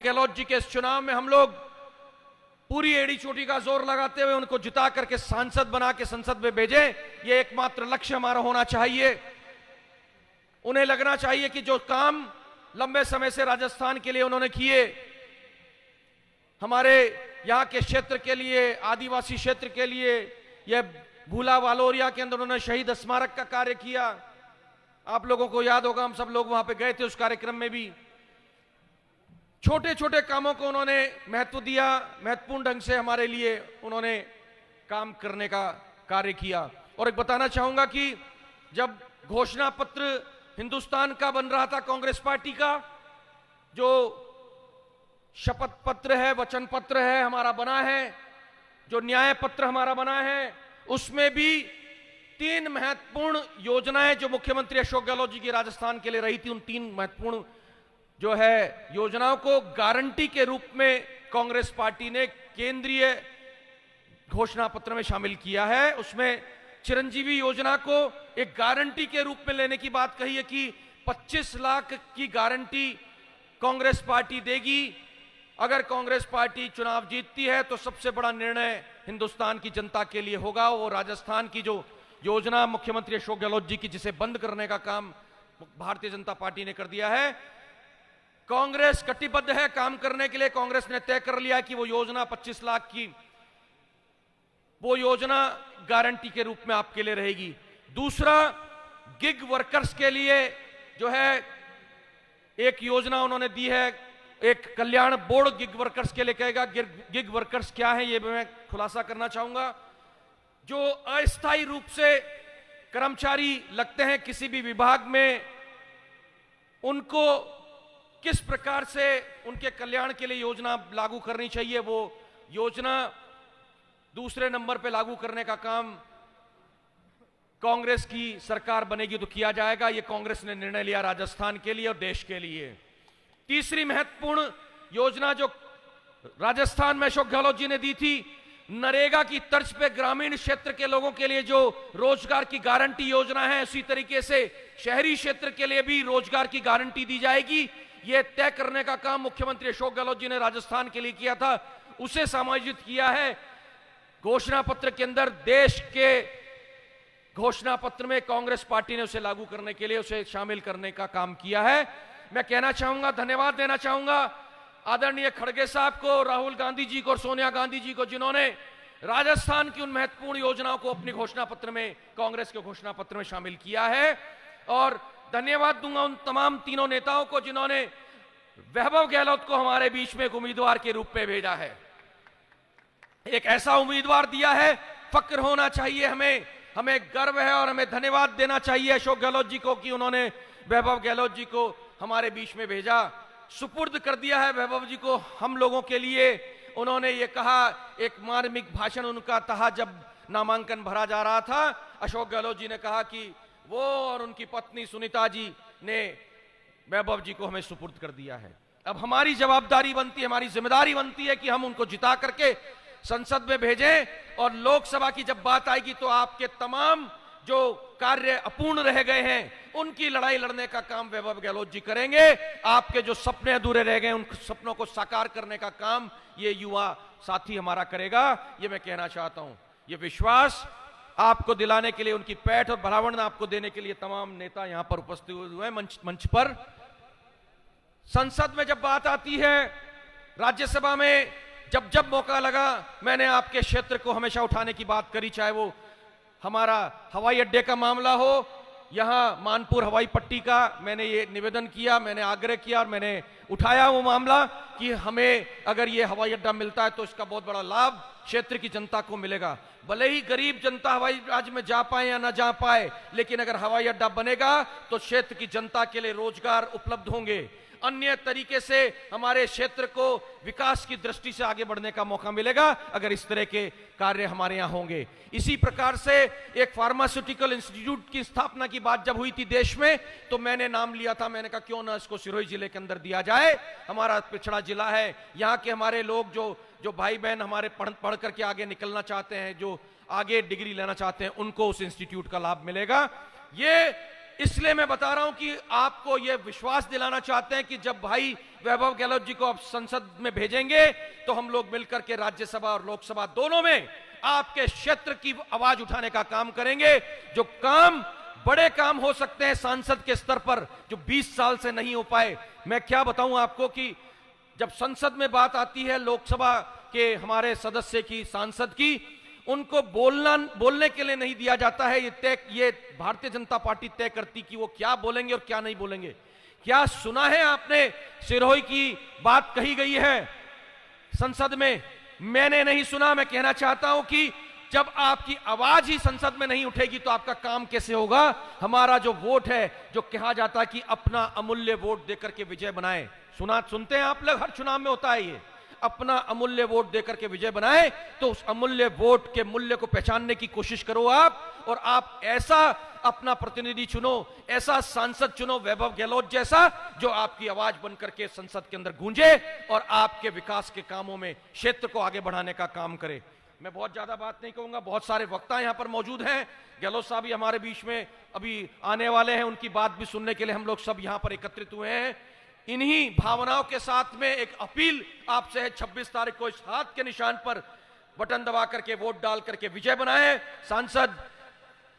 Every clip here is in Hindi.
गहलोत जी के इस चुनाव में हम लोग पूरी एड़ी चोटी का जोर लगाते हुए उनको जिता करके सांसद बना के संसद में भेजें, ये एकमात्र लक्ष्य हमारा होना चाहिए। उन्हें लगना चाहिए कि जो काम लंबे समय से राजस्थान के लिए उन्होंने किए, हमारे यहां के क्षेत्र के लिए, आदिवासी क्षेत्र के लिए, यह भूला वालोरिया के अंदर उन्होंने शहीद स्मारक का कार्य किया। आप लोगों को याद होगा, हम सब लोग वहां पे गए थे उस कार्यक्रम में भी। छोटे छोटे कामों को उन्होंने महत्व दिया, महत्वपूर्ण ढंग से हमारे लिए उन्होंने काम करने का कार्य किया। और एक बताना चाहूंगा कि जब घोषणा पत्र हिंदुस्तान का बन रहा था कांग्रेस पार्टी का, जो शपथ पत्र है, वचन पत्र है हमारा बना है, जो न्याय पत्र हमारा बना है, उसमें भी 3 महत्वपूर्ण योजनाएं जो मुख्यमंत्री अशोक गहलोत जी की राजस्थान के लिए रही थी, उन 3 महत्वपूर्ण जो है योजनाओं को गारंटी के रूप में कांग्रेस पार्टी ने केंद्रीय घोषणा पत्र में शामिल किया है। उसमें चिरंजीवी योजना को एक गारंटी के रूप में लेने की बात कही है कि 25 लाख की गारंटी कांग्रेस पार्टी देगी। अगर कांग्रेस पार्टी चुनाव जीतती है तो सबसे बड़ा निर्णय हिंदुस्तान की जनता के लिए होगा। वो राजस्थान की जो योजना मुख्यमंत्री अशोक गहलोत जी की, जिसे बंद करने का काम भारतीय जनता पार्टी ने कर दिया है, कांग्रेस कटिबद्ध है काम करने के लिए। कांग्रेस ने तय कर लिया कि वो योजना 25 लाख की, वो योजना गारंटी के रूप में आपके लिए रहेगी। दूसरा, गिग वर्कर्स के लिए जो है एक योजना उन्होंने दी है, एक कल्याण बोर्ड गिग वर्कर्स के लिए कहेगा। गिग वर्कर्स क्या है ये मैं खुलासा करना चाहूंगा। जो अस्थायी रूप से कर्मचारी लगते हैं किसी भी विभाग में, उनको किस प्रकार से उनके कल्याण के लिए योजना लागू करनी चाहिए, वो योजना दूसरे नंबर पे लागू करने का काम कांग्रेस की सरकार बनेगी तो किया जाएगा। ये कांग्रेस ने निर्णय लिया राजस्थान के लिए और देश के लिए। तीसरी महत्वपूर्ण योजना जो राजस्थान में अशोक गहलोत जी ने दी थी, नरेगा की तर्ज पे ग्रामीण क्षेत्र के लोगों के लिए जो रोजगार की गारंटी योजना है, उसी तरीके से शहरी क्षेत्र के लिए भी रोजगार की गारंटी दी जाएगी। यह तय करने का काम मुख्यमंत्री अशोक गहलोत जी ने राजस्थान के लिए किया था, उसे समायोजित किया है घोषणा पत्र के अंदर। देश के घोषणा पत्र में कांग्रेस पार्टी ने उसे लागू करने के लिए उसे शामिल करने का काम किया है। मैं कहना चाहूंगा, धन्यवाद देना चाहूंगा आदरणीय खड़गे साहब को, राहुल गांधी जी को और सोनिया गांधी जी को, जिन्होंने राजस्थान की उन महत्वपूर्ण योजनाओं को अपनी घोषणा पत्र में, कांग्रेस के घोषणा पत्र में शामिल किया है। और धन्यवाद दूंगा उन तमाम तीनों नेताओं को जिन्होंने वैभव गहलोत को हमारे बीच में एक उम्मीदवार के रूप में भेजा है। एक ऐसा उम्मीदवार दिया है, फक्र होना चाहिए हमें गर्व है और हमें धन्यवाद देना चाहिए अशोक गहलोत जी को कि उन्होंने वैभव गहलोत जी को हमारे बीच में भेजा, सुपुर्द कर दिया है वैभव जी को हम लोगों के लिए। उन्होंने ये कहा, एक मार्मिक भाषण उनका था जब नामांकन भरा जा रहा था, अशोक गहलोत जी ने कहा कि वो और उनकी पत्नी सुनीता जी ने वैभव जी को हमें सुपुर्द कर दिया है। अब हमारी जवाबदारी बनती है, हमारी जिम्मेदारी बनती है कि हम उनको जिता करके संसद में भेजें, और लोकसभा की जब बात आएगी तो आपके तमाम जो कार्य अपूर्ण रह गए हैं उनकी लड़ाई लड़ने का काम वैभव गहलोत जी करेंगे। आपके जो सपने अधूरे रह गए उन सपनों को साकार करने का काम ये युवा साथी हमारा करेगा, ये मैं कहना चाहता हूं। ये विश्वास आपको दिलाने के लिए, उनकी पैठ और भलावण आपको देने के लिए तमाम नेता यहां पर उपस्थित हुए हैं मंच पर। संसद में जब बात आती है, राज्यसभा में जब मौका लगा, मैंने आपके क्षेत्र को हमेशा उठाने की बात करी, चाहे वो हमारा हवाई अड्डे का मामला हो, यहां मानपुर हवाई पट्टी का मैंने ये निवेदन किया, मैंने आग्रह किया और मैंने उठाया वो मामला कि हमें अगर ये हवाई अड्डा मिलता है तो इसका बहुत बड़ा लाभ क्षेत्र की जनता को मिलेगा। भले ही गरीब जनता हवाई जहाज में जा पाए या ना जा पाए, लेकिन अगर हवाई अड्डा बनेगा तो क्षेत्र की जनता के लिए रोजगार उपलब्ध होंगे, अन्य तरीके से हमारे क्षेत्र को विकास की दृष्टि से आगे बढ़ने का मौका मिलेगा अगर इस तरह के कार्य हमारे यहां होंगे। इसी प्रकार से एक फार्मास्यूटिकल इंस्टीट्यूट की स्थापना की बात जब हुई थी देश में, तो मैंने नाम लिया था, मैंने कहा क्यों ना इसको सिरोही जिले के अंदर दिया जाए। हमारा पिछड़ा जिला है, यहाँ के हमारे लोग जो भाई बहन हमारे पढ़ करके आगे निकलना चाहते हैं, जो आगे डिग्री लेना चाहते हैं, उनको उस इंस्टीट्यूट का लाभ मिलेगा। ये इसलिए मैं बता रहा हूं कि आपको यह विश्वास दिलाना चाहते हैं कि जब भाई वैभव गहलोत जी को आप संसद में भेजेंगे तो हम लोग मिलकर के राज्यसभा और लोकसभा दोनों में आपके क्षेत्र की आवाज उठाने का काम करेंगे। जो काम बड़े काम हो सकते हैं सांसद के स्तर पर, जो 20 साल से नहीं हो पाए। मैं क्या बताऊं आपको कि जब संसद में बात आती है लोकसभा के हमारे सदस्य की, सांसद की, उनको बोलने के लिए नहीं दिया जाता है। ये भारतीय जनता पार्टी तय करती कि वो क्या बोलेंगे और क्या नहीं बोलेंगे। क्या सुना है आपने सिरोही की बात कही गई है संसद में? मैंने नहीं सुना। मैं कहना चाहता हूं कि जब आपकी आवाज ही संसद में नहीं उठेगी तो आपका काम कैसे होगा? हमारा जो वोट है, जो कहा जाता है कि अपना अमूल्य वोट देकर के विजय बनाए, सुनते हैं आप लोग, हर चुनाव में होता है ये, अपना अमूल्य वोट देकर के विजय बनाए। तो उस अमूल्य वोट के मूल्य को पहचानने की कोशिश करो आप, और आप ऐसा अपना प्रतिनिधि चुनो, ऐसा सांसद चुनो वैभव गहलोत जैसा, जो आपकी आवाज बनकर के संसद के अंदर गूंजे और आपके विकास के कामों में क्षेत्र को आगे बढ़ाने का काम करे। मैं बहुत ज्यादा बात नहीं कहूंगा, बहुत सारे वक्ता यहां पर मौजूद हैं। गहलोत साहब भी हमारे बीच में अभी आने वाले हैं, उनकी बात भी सुनने के लिए हम लोग सब यहां पर एकत्रित हुए हैं। इन्हीं भावनाओं के साथ में एक अपील आपसे है, 26 तारीख को इस हाथ के निशान पर बटन दबा करके वोट डाल करके विजय बनाए सांसद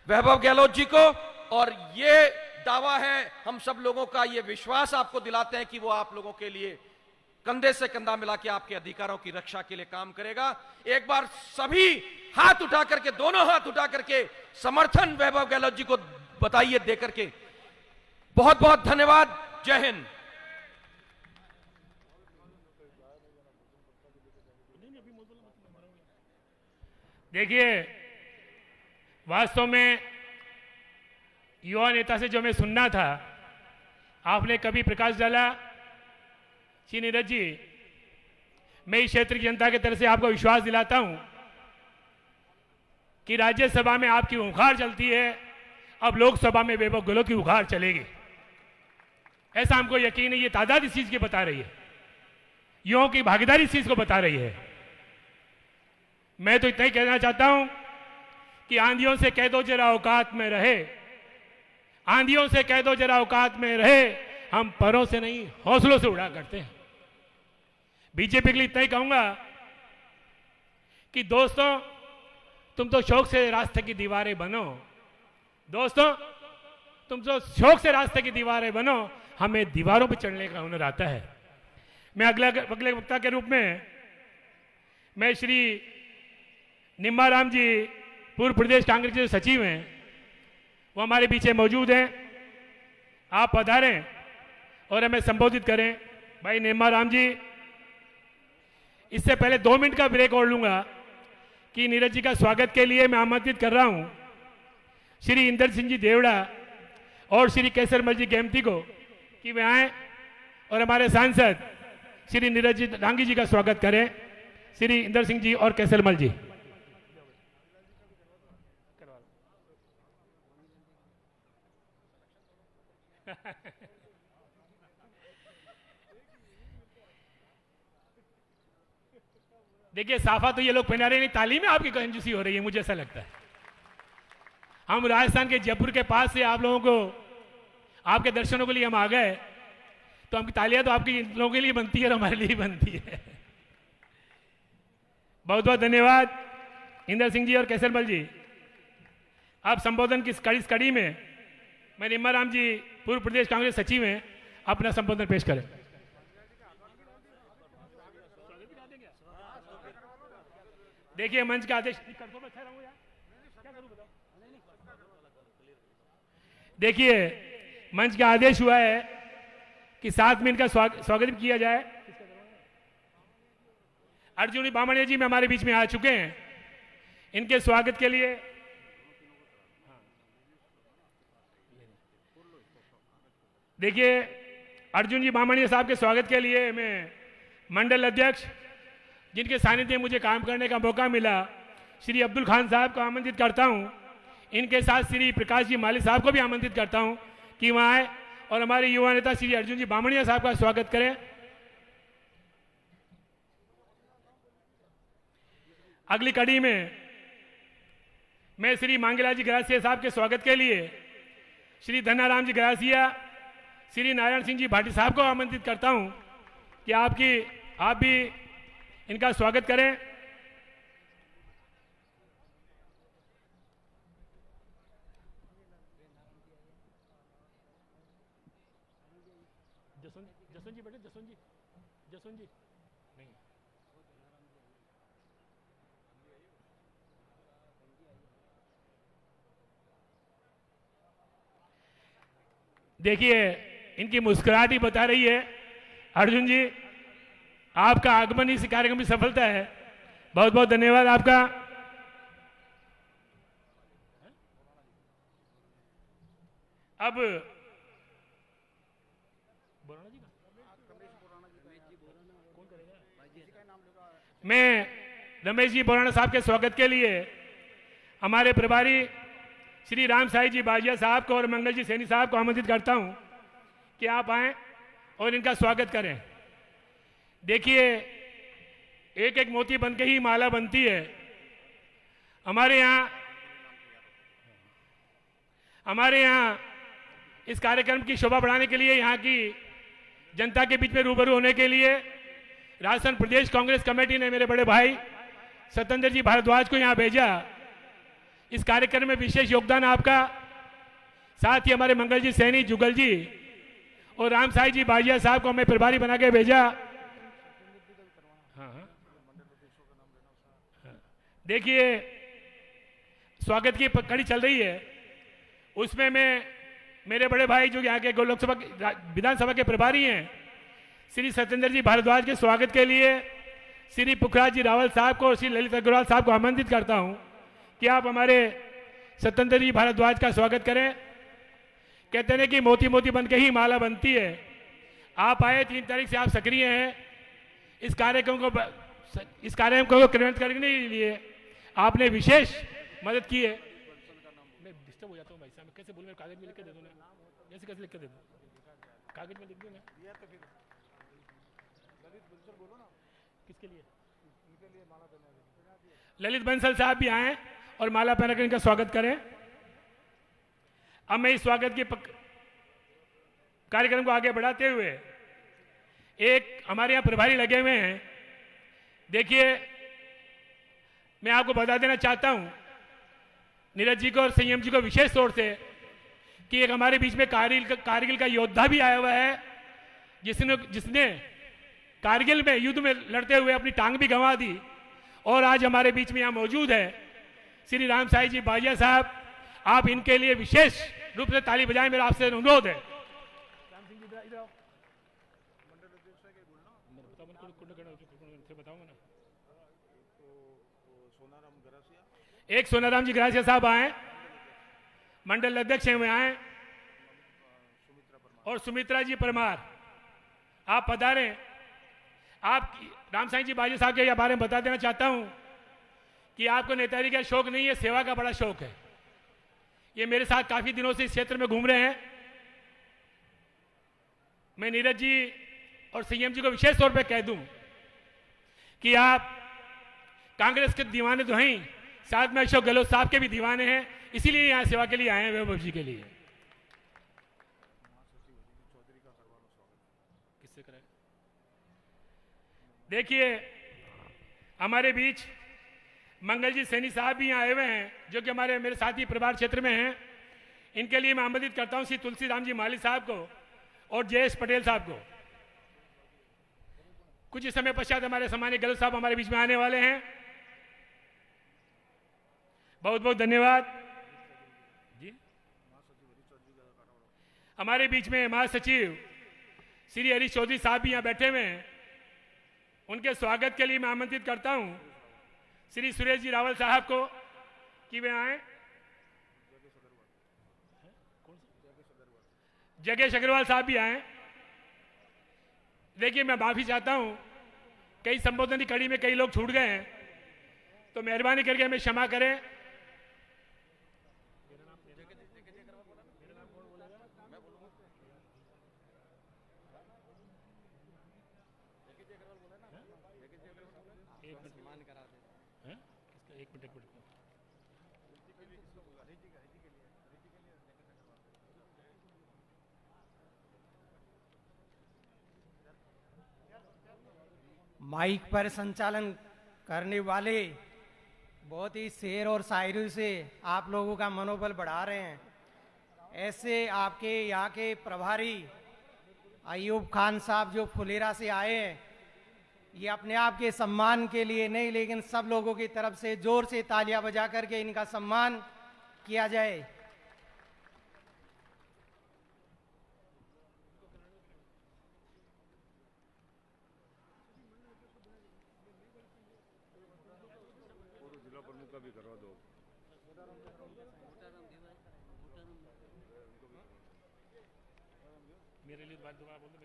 वैभव गहलोत जी को। और ये दावा है हम सब लोगों का, ये विश्वास आपको दिलाते हैं कि वो आप लोगों के लिए कंधे से कंधा मिला के आपके अधिकारों की रक्षा के लिए काम करेगा। एक बार सभी हाथ उठा करके, दोनों हाथ उठा करके समर्थन वैभव गहलोत जी को बताइए दे करके। बहुत बहुत धन्यवाद। जय हिंद। देखिए, वास्तव में युवा नेता से जो मैं सुनना था, आपने कभी प्रकाश डाला। श्री नीरज जी, मैं इस क्षेत्र की जनता की तरफ से आपको विश्वास दिलाता हूं कि राज्यसभा में आपकी उखाड़ चलती है, अब लोकसभा में वैभव गहलोत की उखाड़ चलेगी, ऐसा हमको यकीन है। ये तादाद इस चीज की बता रही है, युवाओं की भागीदारी इस चीज को बता रही है। मैं तो इतना ही कहना चाहता हूं कि आंधियों से कह दो जरा औकात में रहे, आंधियों से कह दो जरा औकात में रहे, हम परों से नहीं हौसलों से उड़ा करते हैं। बीजेपी के लिए इतना ही कहूंगा कि दोस्तों, तुम तो शौक से रास्ते की दीवारें बनो, दोस्तों तुम तो शौक से रास्ते की दीवारें बनो, हमें दीवारों पर चढ़ने का हुनर आता है। मैं अगले वक्ता के रूप में मैं श्री निम्बाराम जी, पूर्व प्रदेश कांग्रेस के सचिव हैं, वो हमारे पीछे मौजूद हैं। आप पधारें और हमें संबोधित करें। भाई निम्बाराम जी, इससे पहले 2 मिनट का ब्रेक और लूंगा कि नीरज जी का स्वागत के लिए मैं आमंत्रित कर रहा हूं श्री इंदर सिंह जी देवड़ा और श्री केसरमल जी गेमती को कि वे आए और हमारे सांसद श्री नीरज जी डांगी जी का स्वागत करें। श्री इंदर सिंह जी और केसरमल जी। देखिए, साफा तो ये लोग पहना रहे नहीं, तालीम में आपकी कंजूसी हो रही है, मुझे ऐसा लगता है। हम राजस्थान के जयपुर के पास से आप लोगों को, आपके दर्शनों के लिए हम आ गए, तो हमकी तालियां तो आपके लोगों के लिए बनती है और हमारे लिए बनती है। बहुत बहुत धन्यवाद इंदर सिंह जी और केसरमल जी। आप संबोधन की कड़ी में मैं निम्बाराम जी, पूर्व प्रदेश कांग्रेस सचिव हैं, अपना संबोधन पेश करें। देखिए, मंच का आदेश, देखिए मंच का आदेश हुआ है कि 7 मिनट का स्वागत किया जाए। अर्जुनी बामणिया जी में हमारे बीच में आ चुके हैं, इनके स्वागत के लिए देखिए अर्जुन जी बामणिया साहब के स्वागत के लिए मैं मंडल अध्यक्ष, जिनके सानिध्य में मुझे काम करने का मौका मिला, श्री अब्दुल खान साहब को आमंत्रित करता हूं। इनके साथ श्री प्रकाश जी माली साहब को भी आमंत्रित करता हूं कि वहां आए और हमारे युवा नेता श्री अर्जुन जी बामणिया साहब का स्वागत करें। अगली कड़ी में मैं श्री मांगेलाल जी ग्रासिया साहब के स्वागत के लिए श्री धन्नाराम जी ग्रासिया, श्री नारायण सिंह जी भाटी साहब को आमंत्रित करता हूं कि आप भी इनका स्वागत करें। जसवंत जी बेटे, जसवंत जी नहीं। देखिए, इनकी मुस्कुराहट ही बता रही है। अर्जुन जी, आपका आगमन इस कार्यक्रम की सफलता है। बहुत बहुत धन्यवाद आपका। अब मैं रमेश जी बोराना साहब के स्वागत के लिए हमारे प्रभारी श्री राम साई जी बाजिया साहब को और मंगल जी सैनी साहब को आमंत्रित करता हूं कि आप आएं और इनका स्वागत करें। देखिए, एक एक मोती बन के ही माला बनती है। हमारे यहाँ इस कार्यक्रम की शोभा बढ़ाने के लिए, यहाँ की जनता के बीच में रूबरू होने के लिए राजस्थान प्रदेश कांग्रेस कमेटी ने मेरे बड़े भाई सत्येंद्र जी भारद्वाज को यहाँ भेजा। इस कार्यक्रम में विशेष योगदान आपका, साथ ही हमारे मंगल जी सैनी, जुगल जी और राम साई जी बाजिया साहब को हमें प्रभारी बना के भेजा। देखिए, स्वागत की कड़ी चल रही है, उसमें मैं मेरे बड़े भाई जो यहाँ के लोकसभा विधानसभा के प्रभारी हैं श्री सत्येंद्र जी भारद्वाज के स्वागत के लिए श्री पुखराज जी रावल साहब को और श्री ललित अग्रवाल साहब को आमंत्रित करता हूं कि आप हमारे सत्येंद्र जी भारद्वाज का स्वागत करें। कहते हैं कि मोती मोती बन के ही माला बनती है। आप आए, 3 तारीख से आप सक्रिय हैं। इस कार्यक्रम को क्रियान्वित करने के लिए आपने विशेष मदद की है। मैं डिस्टर्ब हो जाता हूँ भाई साहब, कैसे बोलूँ? कागज में लिख के दे दो ना, कैसे लिख के दे दो, कागज में लिख दो ना। किसके लिए? ललित बंसल साहब भी आए और माला पहनाकर इनका स्वागत करें। अब मैं इस स्वागत के कार्यक्रम को आगे बढ़ाते हुए, एक हमारे यहाँ प्रभारी लगे हुए हैं। देखिए, मैं आपको बता देना चाहता हूं नीरज जी को और संयम जी को विशेष तौर से कि एक हमारे बीच में कारगिल का योद्धा भी आया हुआ है, जिसने कारगिल में युद्ध में लड़ते हुए अपनी टांग भी गंवा दी और आज हमारे बीच में यहां मौजूद है श्री राम साई जी बाजिया साहब। आप इनके लिए विशेष रूप से ताली बजाएं, मेरा आपसे अनुरोध है। एक सोनाराम जी ग्रासिया साहब आए, मंडल अध्यक्ष हैं, आए, और सुमित्रा जी परमार, आप पधारें। आप राम साईं जी बाजी साहब के बारे में बता देना चाहता हूं कि आपको नेताजी का शौक नहीं है, सेवा का बड़ा शौक है। ये मेरे साथ काफी दिनों से इस क्षेत्र में घूम रहे हैं। मैं नीरज जी और संयम जी को विशेष तौर पे कह दूं कि आप कांग्रेस के दीवाने तो हैं, साथ में अशोक गहलोत साहब के भी दीवाने हैं, इसीलिए यहां सेवा के लिए आए हैं वैभव जी के लिए। किससे कराए? देखिए, हमारे बीच मंगल जी सैनी साहब भी यहाँ आए हुए हैं, जो कि मेरे साथी प्रभार क्षेत्र में हैं। इनके लिए मैं आमंत्रित करता हूं श्री तुलसीराम जी माली साहब को और जयेश पटेल साहब को। कुछ ही समय पश्चात हमारे सम्मानित गहलोत साहब हमारे बीच में आने वाले हैं। बहुत बहुत धन्यवाद जी। हमारे बीच में महासचिव श्री हरीश चौधरी साहब भी यहां बैठे हुए हैं। उनके स्वागत के लिए मैं आमंत्रित करता हूं श्री सुरेश जी रावल साहब को कि वे आए। जगेश अग्रवाल साहब भी आए। देखिए, मैं माफी चाहता हूं, कई संबोधन की कड़ी में कई लोग छूट गए हैं, तो मेहरबानी करके हमें क्षमा करें। माइक पर संचालन करने वाले बहुत ही शेर और शायरी से आप लोगों का मनोबल बढ़ा रहे हैं। ऐसे आपके यहाँ के प्रभारी अयूब खान साहब जो फुलेरा से आए हैं, ये अपने आप के सम्मान के लिए नहीं, लेकिन सब लोगों की तरफ से जोर से तालियां बजा करके इनका सम्मान किया जाए। मेरे लिए बात दोबारा बोल दो।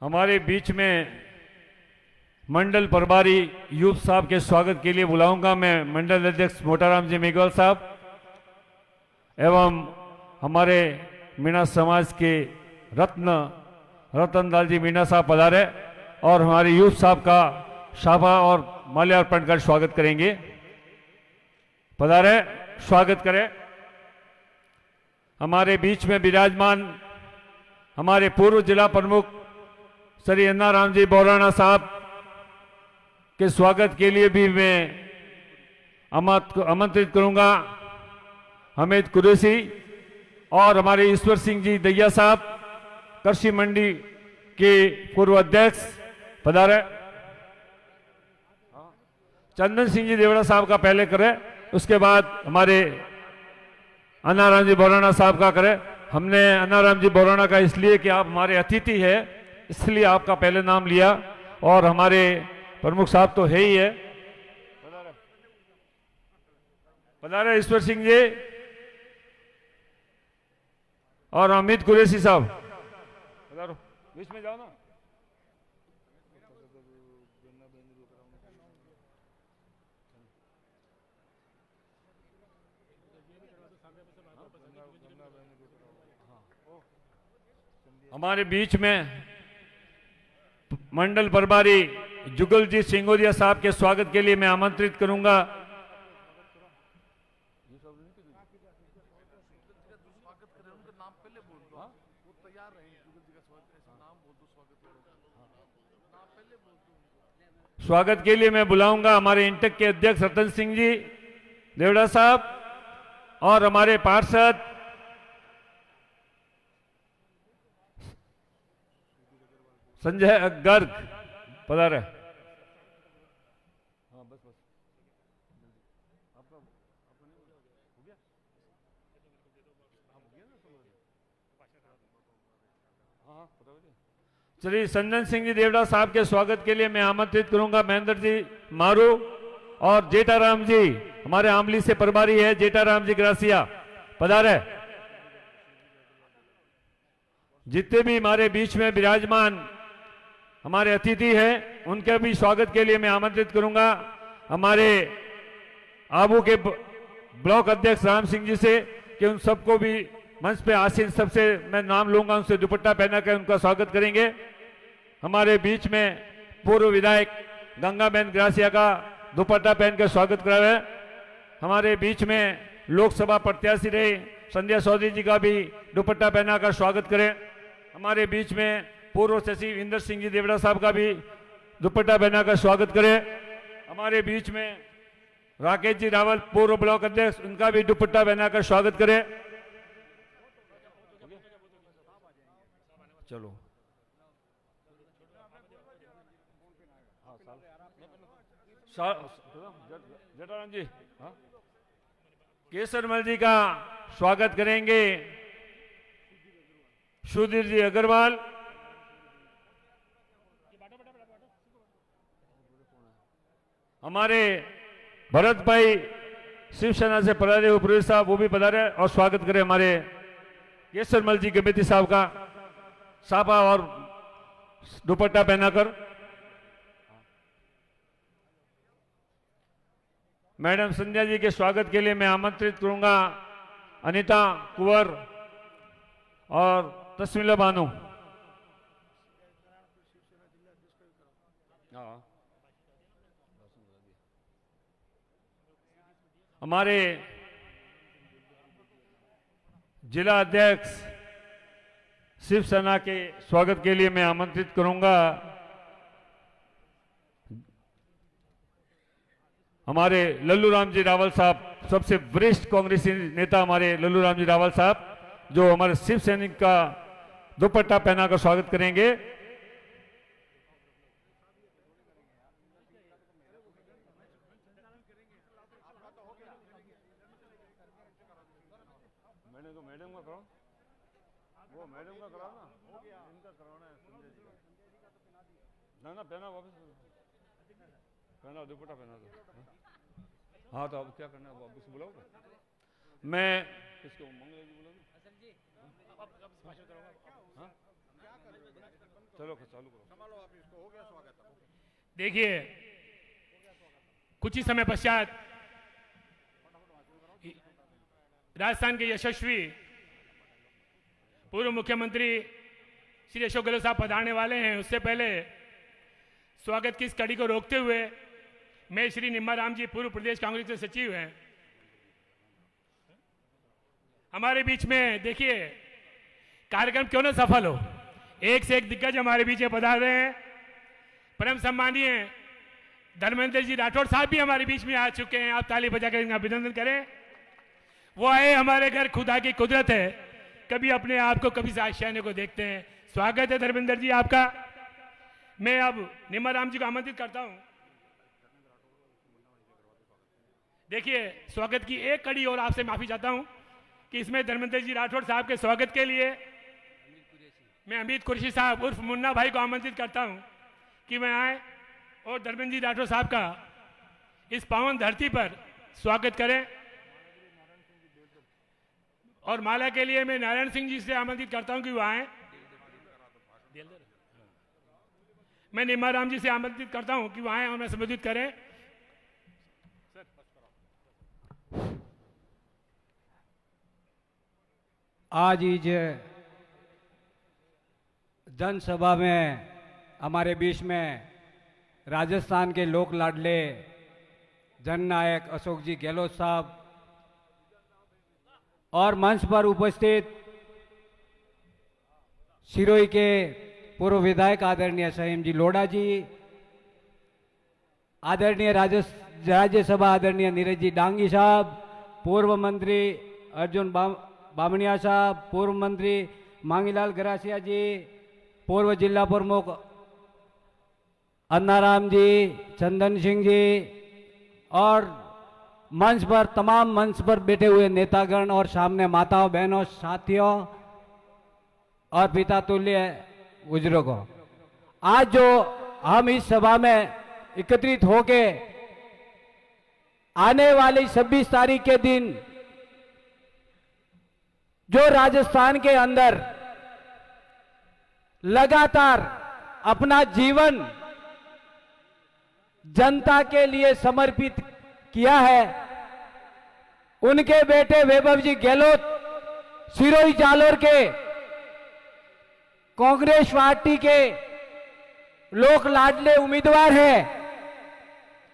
हमारे बीच में मंडल प्रभारी यूप साहब के स्वागत के लिए बुलाऊंगा मैं मंडल अध्यक्ष मोटाराम जी मेघवाल साहब एवं हमारे मीणा समाज के रतनलाल जी मीणा साहब पधारे और हमारे यूप साहब का शाफा और माल्यार्पण कर स्वागत करेंगे। पधारे, स्वागत करें। हमारे बीच में विराजमान हमारे पूर्व जिला प्रमुख श्री अन्ना राम जी बोराना साहब के स्वागत के लिए भी मैं आमंत्रित करूंगा हमीद कुरैशी और हमारे ईश्वर सिंह जी दैया साहब कृषि मंडी के पूर्व अध्यक्ष पधारे। चंदन सिंह जी देवड़ा साहब का पहले करें, उसके बाद हमारे अन्नाराम जी बोराना साहब का करें। हमने अन्नाराम जी बोराना का इसलिए कि आप हमारे अतिथि है, इसलिए आपका पहले नाम लिया और हमारे प्रमुख साहब तो है ही है। पधारे ईश्वर सिंह जी और अमित कुरैशी साहब पधारो, बीच में जाओ ना। हमारे बीच में मंडल प्रभारी जुगलजीत सिंगोदिया साहब के स्वागत के लिए मैं आमंत्रित करूंगा स्वागत के लिए मैं बुलाऊंगा हमारे इंटक के अध्यक्ष रतन सिंह जी देवड़ा साहब और हमारे पार्षद संजय गर्ग पधारे। श्री संजन सिंह जी देवड़ा साहब के स्वागत के लिए मैं आमंत्रित करूंगा महेंद्र जी मारू और जेठाराम जी, हमारे आमली से प्रभारी है जेठाराम जी ग्रासिया पधारे। जितने भी हमारे बीच में विराजमान हमारे अतिथि हैं उनके भी स्वागत के लिए मैं आमंत्रित करूंगा हमारे आबू के ब्लॉक अध्यक्ष राम सिंह जी से कि उन सबको भी मंच पे आसीन सबसे मैं नाम लूंगा, उनसे दुपट्टा पहना कर उनका स्वागत करेंगे। हमारे बीच में पूर्व विधायक गंगाबेन ग्रासिया का दुपट्टा पहनकर स्वागत करा है। हमारे बीच में लोकसभा प्रत्याशी रहे संध्या चौधरी जी का भी दुपट्टा पहनाकर स्वागत करें। हमारे बीच में पूर्व सचिव इंदर सिंह जी देवड़ा साहब का भी दुपट्टा पहनाकर स्वागत करें। हमारे बीच में राकेश जी रावल पूर्व ब्लॉक अध्यक्ष, उनका भी दुपट्टा पहनाकर स्वागत करें। चलो जटाराम जी केसरमल जी का स्वागत करेंगे सुधीर जी अग्रवाल। हमारे भरत भाई शिवसेना से पधारे हुए प्रवीण साहब वो भी पधारे और स्वागत करें हमारे केसरमल जी गमेती साहब का साफा और दुपट्टा पहनाकर। मैडम संध्या जी के स्वागत के लिए मैं आमंत्रित करूंगा अनीता कुंवर और तस्मीला बानो। हमारे जिला अध्यक्ष शिवसेना के स्वागत के लिए मैं आमंत्रित करूंगा हमारे लल्लू राम जी रावल साहब, सबसे वरिष्ठ कांग्रेसी नेता हमारे लल्लू राम जी रावल साहब, जो हमारे शिव सैनिक का दुपट्टा पहनाकर स्वागत करेंगे। मैडम का कराओ, वो मैडम का कराओ ना, इनका करवाना है संजय जी का। ना पहना, वापस पहना, दुपट्टा पहना दो। हाँ तो अब क्या करना है, वापस बुलाओगे? मैं इसको मंगल जी बुला दूं? हाँ? चलो चालू करो। संभालो आप इसको, हो गया स्वागत। देखिए, कुछ ही समय पश्चात राजस्थान के यशस्वी पूर्व मुख्यमंत्री श्री अशोक गहलोत साहब पधारने वाले हैं। उससे पहले स्वागत की इस कड़ी को रोकते हुए मैं श्री निम्माराम जी, पूर्व प्रदेश कांग्रेस के सचिव हैं, हमारे बीच में, देखिए कार्यक्रम क्यों ना सफल हो, एक से एक दिग्गज हमारे बीच में पधार रहे हैं। परम सम्मानीय धर्मेंद्र जी राठौड़ साहब भी हमारे बीच में आ चुके हैं। आप ताली बजाकर इनका अभिनंदन करें। वो आए हमारे घर, खुदा की कुदरत है, कभी अपने आप को कभी आशियाने को देखते हैं। स्वागत है धर्मेंद्र जी आपका। मैं अब निम्माराम जी को आमंत्रित करता हूं। देखिए, स्वागत की एक कड़ी और आपसे माफी चाहता हूं कि इसमें धर्मेंद्र जी राठौड़ साहब के स्वागत के लिए मैं अमित कुरैशी साहब उर्फ मुन्ना भाई को आमंत्रित करता हूं कि मैं आए और धर्मेंद्र जी राठौड़ साहब का इस पावन धरती पर स्वागत करें। और माला के लिए मैं नारायण सिंह जी से आमंत्रित करता हूं कि वो आए। मैं निम्माराम जी से आमंत्रित करता हूं कि वो आए और मैं संबोधित करें। आज इस जनसभा में हमारे बीच में राजस्थान के लोक लाडले जननायक अशोक जी गहलोत साहब और मंच पर उपस्थित सिरोही के पूर्व विधायक आदरणीय संयम जी लोढ़ा जी, आदरणीय राज्यसभा आदरणीय नीरज जी डांगी साहब, पूर्व मंत्री अर्जुन बामणिया साहब, पूर्व मंत्री मांगीलाल गरासिया जी, पूर्व जिला प्रमुख अन्नाराम जी, चंदन सिंह जी और मंच पर तमाम मंच पर बैठे हुए नेतागण और सामने माताओं, बहनों, साथियों और पिता तुल्य बुजुर्गों, आज जो हम इस सभा में एकत्रित होके आने वाली 26 तारीख के दिन जो राजस्थान के अंदर लगातार अपना जीवन जनता के लिए समर्पित किया है, उनके बेटे वैभव जी गहलोत सिरोही जालोर के कांग्रेस पार्टी के लोक लाडले उम्मीदवार हैं।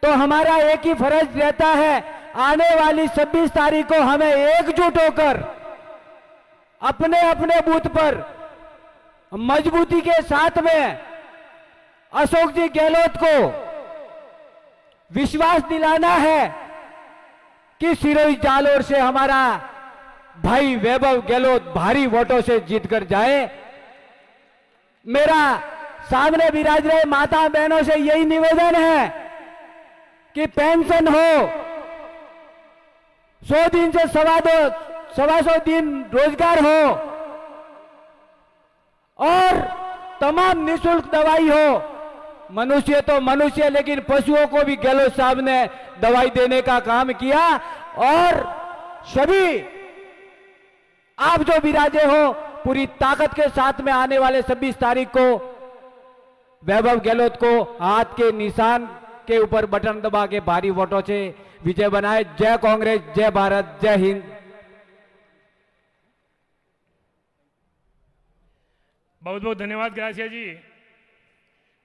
तो हमारा एक ही फर्ज रहता है, आने वाली 26 तारीख को हमें एकजुट होकर अपने अपने बूथ पर मजबूती के साथ में अशोक जी गहलोत को विश्वास दिलाना है कि सिरोही जालोर से हमारा भाई वैभव गहलोत भारी वोटों से जीतकर जाए। मेरा सामने विराज रहे माता बहनों से यही निवेदन है कि पेंशन हो, 100 दिन से 125 दिन रोजगार हो और तमाम निःशुल्क दवाई हो। मनुष्य तो मनुष्य, लेकिन पशुओं को भी गहलोत साहब ने दवाई देने का काम किया। और सभी आप जो विराजे हो, पूरी ताकत के साथ में आने वाले 26 तारीख को वैभव गहलोत को हाथ के निशान के ऊपर बटन दबा के भारी वोटों से विजय बनाए। जय कांग्रेस, जय भारत, जय हिंद। बहुत बहुत धन्यवाद ग्रासिया जी।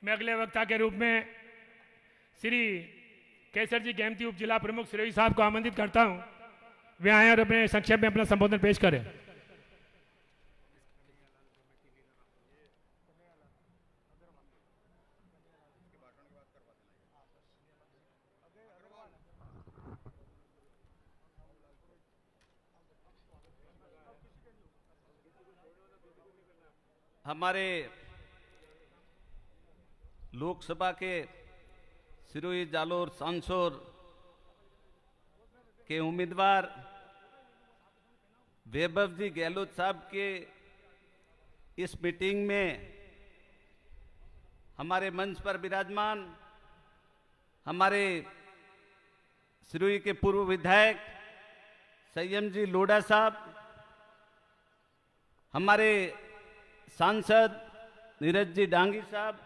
मैं अगले वक्ता के रूप में श्री केसर जी गेमती उप जिला प्रमुख सिरोही साहब को आमंत्रित करता हूं। वे आए और अपने संक्षेप में अपना संबोधन पेश करें। हमारे लोकसभा के सिरोही जालोर सांसौर के उम्मीदवार वैभव जी गहलोत साहब के इस मीटिंग में हमारे मंच पर विराजमान हमारे सिरोही के पूर्व विधायक संयम जी लोढ़ा साहब, हमारे सांसद नीरज जी डांगी साहब,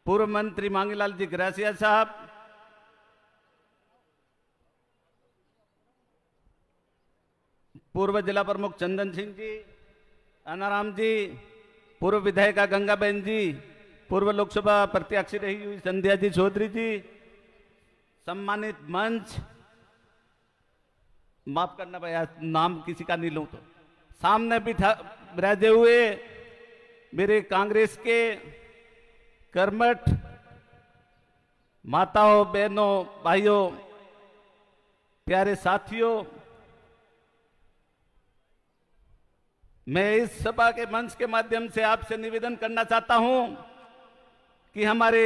पूर्व मंत्री मांगीलाल जी ग्रासिया साहब, पूर्व जिला प्रमुख चंदन सिंह जी, अनाराम जी, पूर्व विधायिका गंगाबेन जी, पूर्व लोकसभा प्रत्याशी रही हुई संध्या जी चौधरी जी, सम्मानित मंच, माफ करना भैया नाम किसी का नहीं लूं तो, सामने बिराजे हुए मेरे कांग्रेस के कर्मठ माताओं, बहनों, भाइयों, प्यारे साथियों, मैं इस सभा के मंच के माध्यम से आपसे निवेदन करना चाहता हूं कि हमारे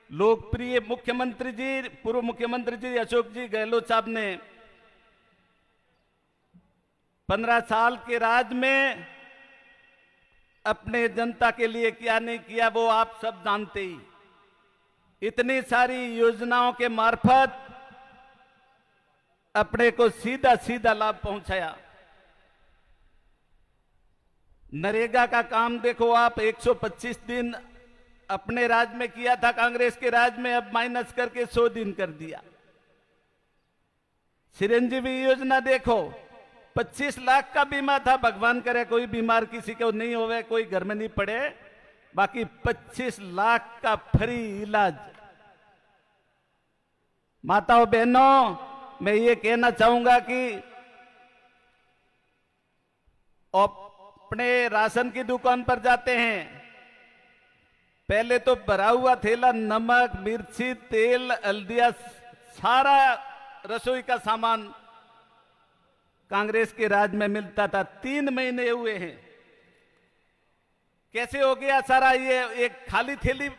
लोकप्रिय मुख्यमंत्री जी, पूर्व मुख्यमंत्री जी अशोक जी गहलोत साहब ने 15 साल के राज में अपने जनता के लिए क्या नहीं किया वो आप सब जानते ही। इतनी सारी योजनाओं के मार्फत अपने को सीधा सीधा लाभ पहुंचाया। नरेगा का काम देखो आप, 125 दिन अपने राज में किया था कांग्रेस के राज में, अब माइनस करके 100 दिन कर दिया। चिरंजीवी योजना देखो, 25 लाख का बीमा था, भगवान करे कोई बीमार किसी को नहीं होवे, कोई घर में नहीं पड़े, बाकी 25 लाख का फ्री इलाज। माताओं बहनों, मैं ये कहना चाहूंगा कि अपने राशन की दुकान पर जाते हैं, पहले तो भरा हुआ थैला नमक, मिर्ची, तेल, हल्दिया, सारा रसोई का सामान कांग्रेस के राज में मिलता था। 3 महीने हुए हैं, कैसे हो गया सारा? ये एक खाली थैली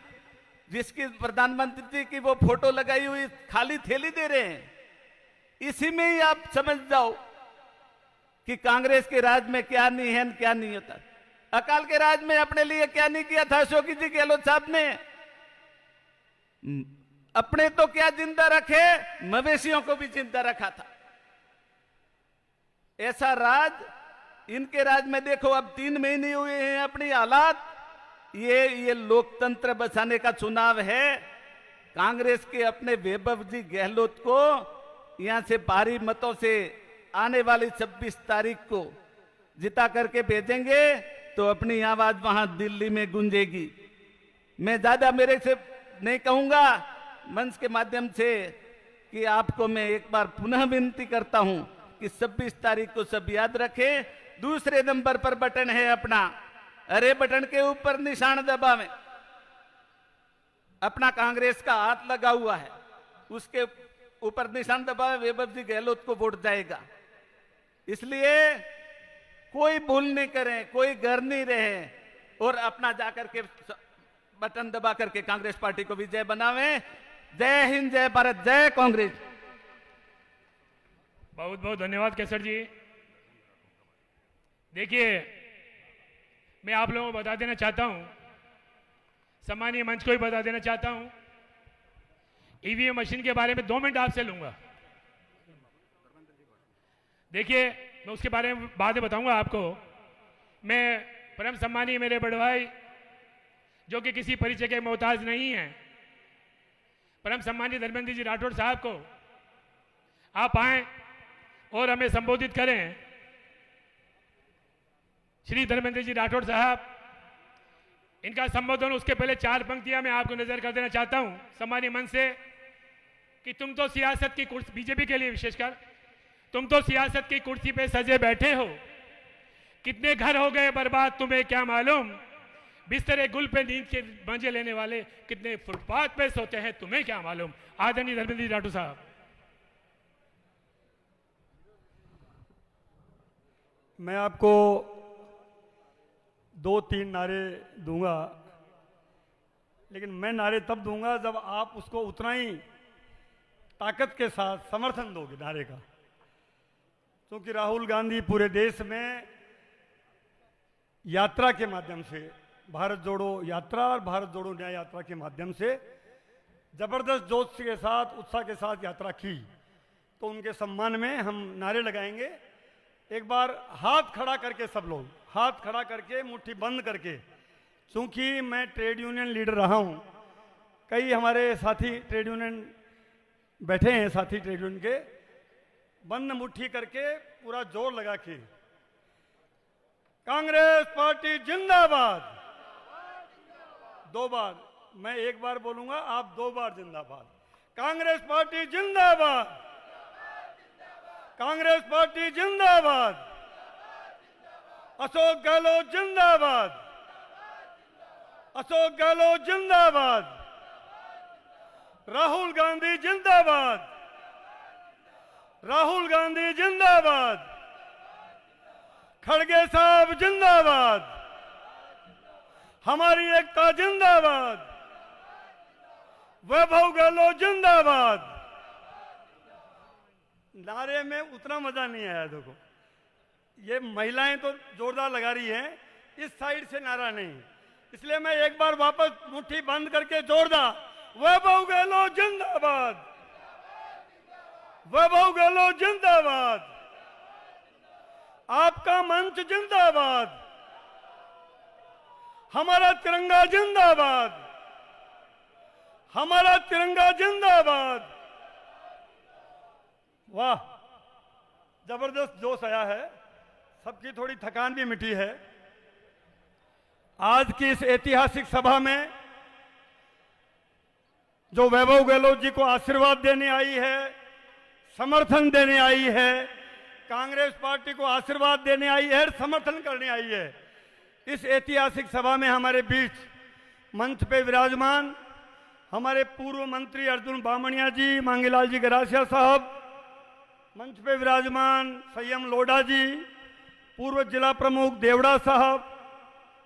जिसकी प्रधानमंत्री जी की वो फोटो लगाई हुई खाली थैली दे रहे हैं। इसी में ही आप समझ जाओ कि कांग्रेस के राज में क्या नहीं है, क्या नहीं होता। अकाल के राज में अपने लिए क्या नहीं किया था अशोक जी गहलोत साहब ने? अपने तो क्या जिंदा रखे, मवेशियों को भी जिंदा रखा था। ऐसा राज इनके राज में देखो। अब 3 महीने हुए हैं, अपनी हालात। ये लोकतंत्र बचाने का चुनाव है। कांग्रेस के अपने वैभव जी गहलोत को यहां से भारी मतों से आने वाली 26 तारीख को जिता करके भेजेंगे तो अपनी आवाज वहां दिल्ली में गूंजेगी। मैं ज्यादा मेरे से नहीं कहूंगा, मंच के माध्यम से कि आपको मैं एक बार पुनः विनती करता हूं कि 26 तारीख को सब याद रखें। दूसरे नंबर पर बटन है अपना, अरे बटन के ऊपर निशान दबावें। अपना कांग्रेस का हाथ लगा हुआ है, उसके ऊपर निशान दबावें, वैभव जी गहलोत को वोट जाएगा। इसलिए कोई भूल नहीं करें, कोई घर नहीं रहे और अपना जाकर के बटन दबा करके कांग्रेस पार्टी को विजय बनावें। जय हिंद, जय भारत, जय कांग्रेस। बहुत बहुत धन्यवाद केसर जी। देखिए, मैं आप लोगों को बता देना चाहता हूं, सम्मानीय मंच को भी बता देना चाहता हूं, ईवीएम मशीन के बारे में 2 मिनट आपसे लूंगा। देखिए, मैं उसके बारे में बाद में बताऊंगा आपको। मैं परम सम्मानीय मेरे बड़े भाई जो कि किसी परिचय के मोहताज नहीं है, परम सम्मानीय धर्मेंद्र जी राठौड़ साहब को आप आए और हमें संबोधित करें। श्री धर्मेंद्र जी राठौड़ साहब, इनका संबोधन उसके पहले 4 पंक्तियां मैं आपको नजर कर देना चाहता हूं सम्मानीय मंच से कि तुम तो सियासत की कुर्सी, बीजेपी के लिए विशेषकर, तुम तो सियासत की कुर्सी पे सजे बैठे हो, कितने घर हो गए बर्बाद तुम्हें क्या मालूम, बिस्तरे गुल पे नींद के मजे लेने वाले कितने फुटपाथ पे सोते हैं तुम्हें क्या मालूम। आदरणीय धर्मेंद्र जी राठौड़ साहब। मैं आपको 2-3 नारे दूंगा, लेकिन मैं नारे तब दूंगा जब आप उसको उतना ही ताकत के साथ समर्थन दोगे नारे का। क्योंकि राहुल गांधी पूरे देश में यात्रा के माध्यम से, भारत जोड़ो यात्रा और भारत जोड़ो न्याय यात्रा के माध्यम से जबरदस्त जोश के साथ, उत्साह के साथ यात्रा की, तो उनके सम्मान में हम नारे लगाएंगे। एक बार हाथ खड़ा करके, सब लोग हाथ खड़ा करके, मुट्ठी बंद करके, चूंकि मैं ट्रेड यूनियन लीडर रहा हूं, कई हमारे साथी ट्रेड यूनियन बैठे हैं, साथी ट्रेड यूनियन के, बंद मुट्ठी करके पूरा जोर लगा के कांग्रेस पार्टी जिंदाबाद, 2 बार, मैं 1 बार बोलूंगा, आप 2 बार जिंदाबाद। कांग्रेस पार्टी जिंदाबाद, कांग्रेस पार्टी जिंदाबाद, अशोक गहलोत जिंदाबाद, अशोक गहलोत जिंदाबाद, राहुल गांधी जिंदाबाद, राहुल गांधी जिंदाबाद, खड़गे साहब जिंदाबाद, हमारी एकता जिंदाबाद, वैभव गहलोत जिंदाबाद। नारे में उतना मजा नहीं आया। देखो, ये महिलाएं तो जोरदार लगा रही हैं, इस साइड से नारा नहीं, इसलिए मैं एक बार वापस मुट्ठी बंद करके जोरदार, वैभव गहलोत जिंदाबाद, वैभव गहलोत जिंदाबाद, आपका मंच जिंदाबाद, हमारा तिरंगा जिंदाबाद, हमारा तिरंगा जिंदाबाद। वाह, जबरदस्त जोश आया है, सबकी थोड़ी थकान भी मिटी है। आज की इस ऐतिहासिक सभा में जो वैभव गहलोत जी को आशीर्वाद देने आई है, समर्थन देने आई है, कांग्रेस पार्टी को आशीर्वाद देने आई है, समर्थन करने आई है, इस ऐतिहासिक सभा में हमारे बीच मंच पे विराजमान हमारे पूर्व मंत्री अर्जुन बामणिया जी, मांगीलाल जी गरासिया साहब, मंच पे विराजमान संयम लोढ़ा जी, पूर्व जिला प्रमुख देवड़ा साहब,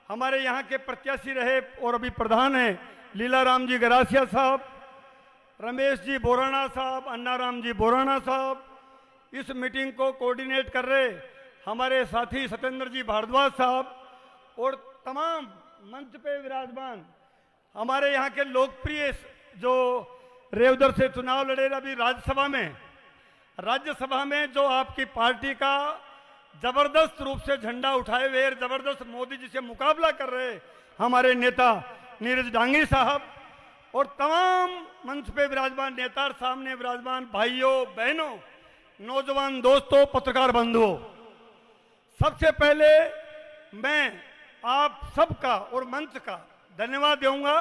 हमारे यहाँ के प्रत्याशी रहे और अभी प्रधान हैं लीलाराम जी गरासिया साहब, रमेश जी बोराना साहब, अन्नाराम जी बोराना साहब, इस मीटिंग को कोऑर्डिनेट कर रहे हमारे साथी सत्येंद्र जी भारद्वाज साहब, और तमाम मंच पे विराजमान हमारे यहाँ के लोकप्रिय जो रेवदर से चुनाव लड़े अभी राज्यसभा में जो आपकी पार्टी का जबरदस्त रूप से झंडा उठाए हुए, जबरदस्त मोदी जी से मुकाबला कर रहे हमारे नेता नीरज डांगी साहब, और तमाम मंच पे विराजमान नेता, सामने विराजमान भाइयों बहनों, नौजवान दोस्तों, पत्रकार बंधुओं, सबसे पहले मैं आप सबका और मंच का धन्यवाद दूंगा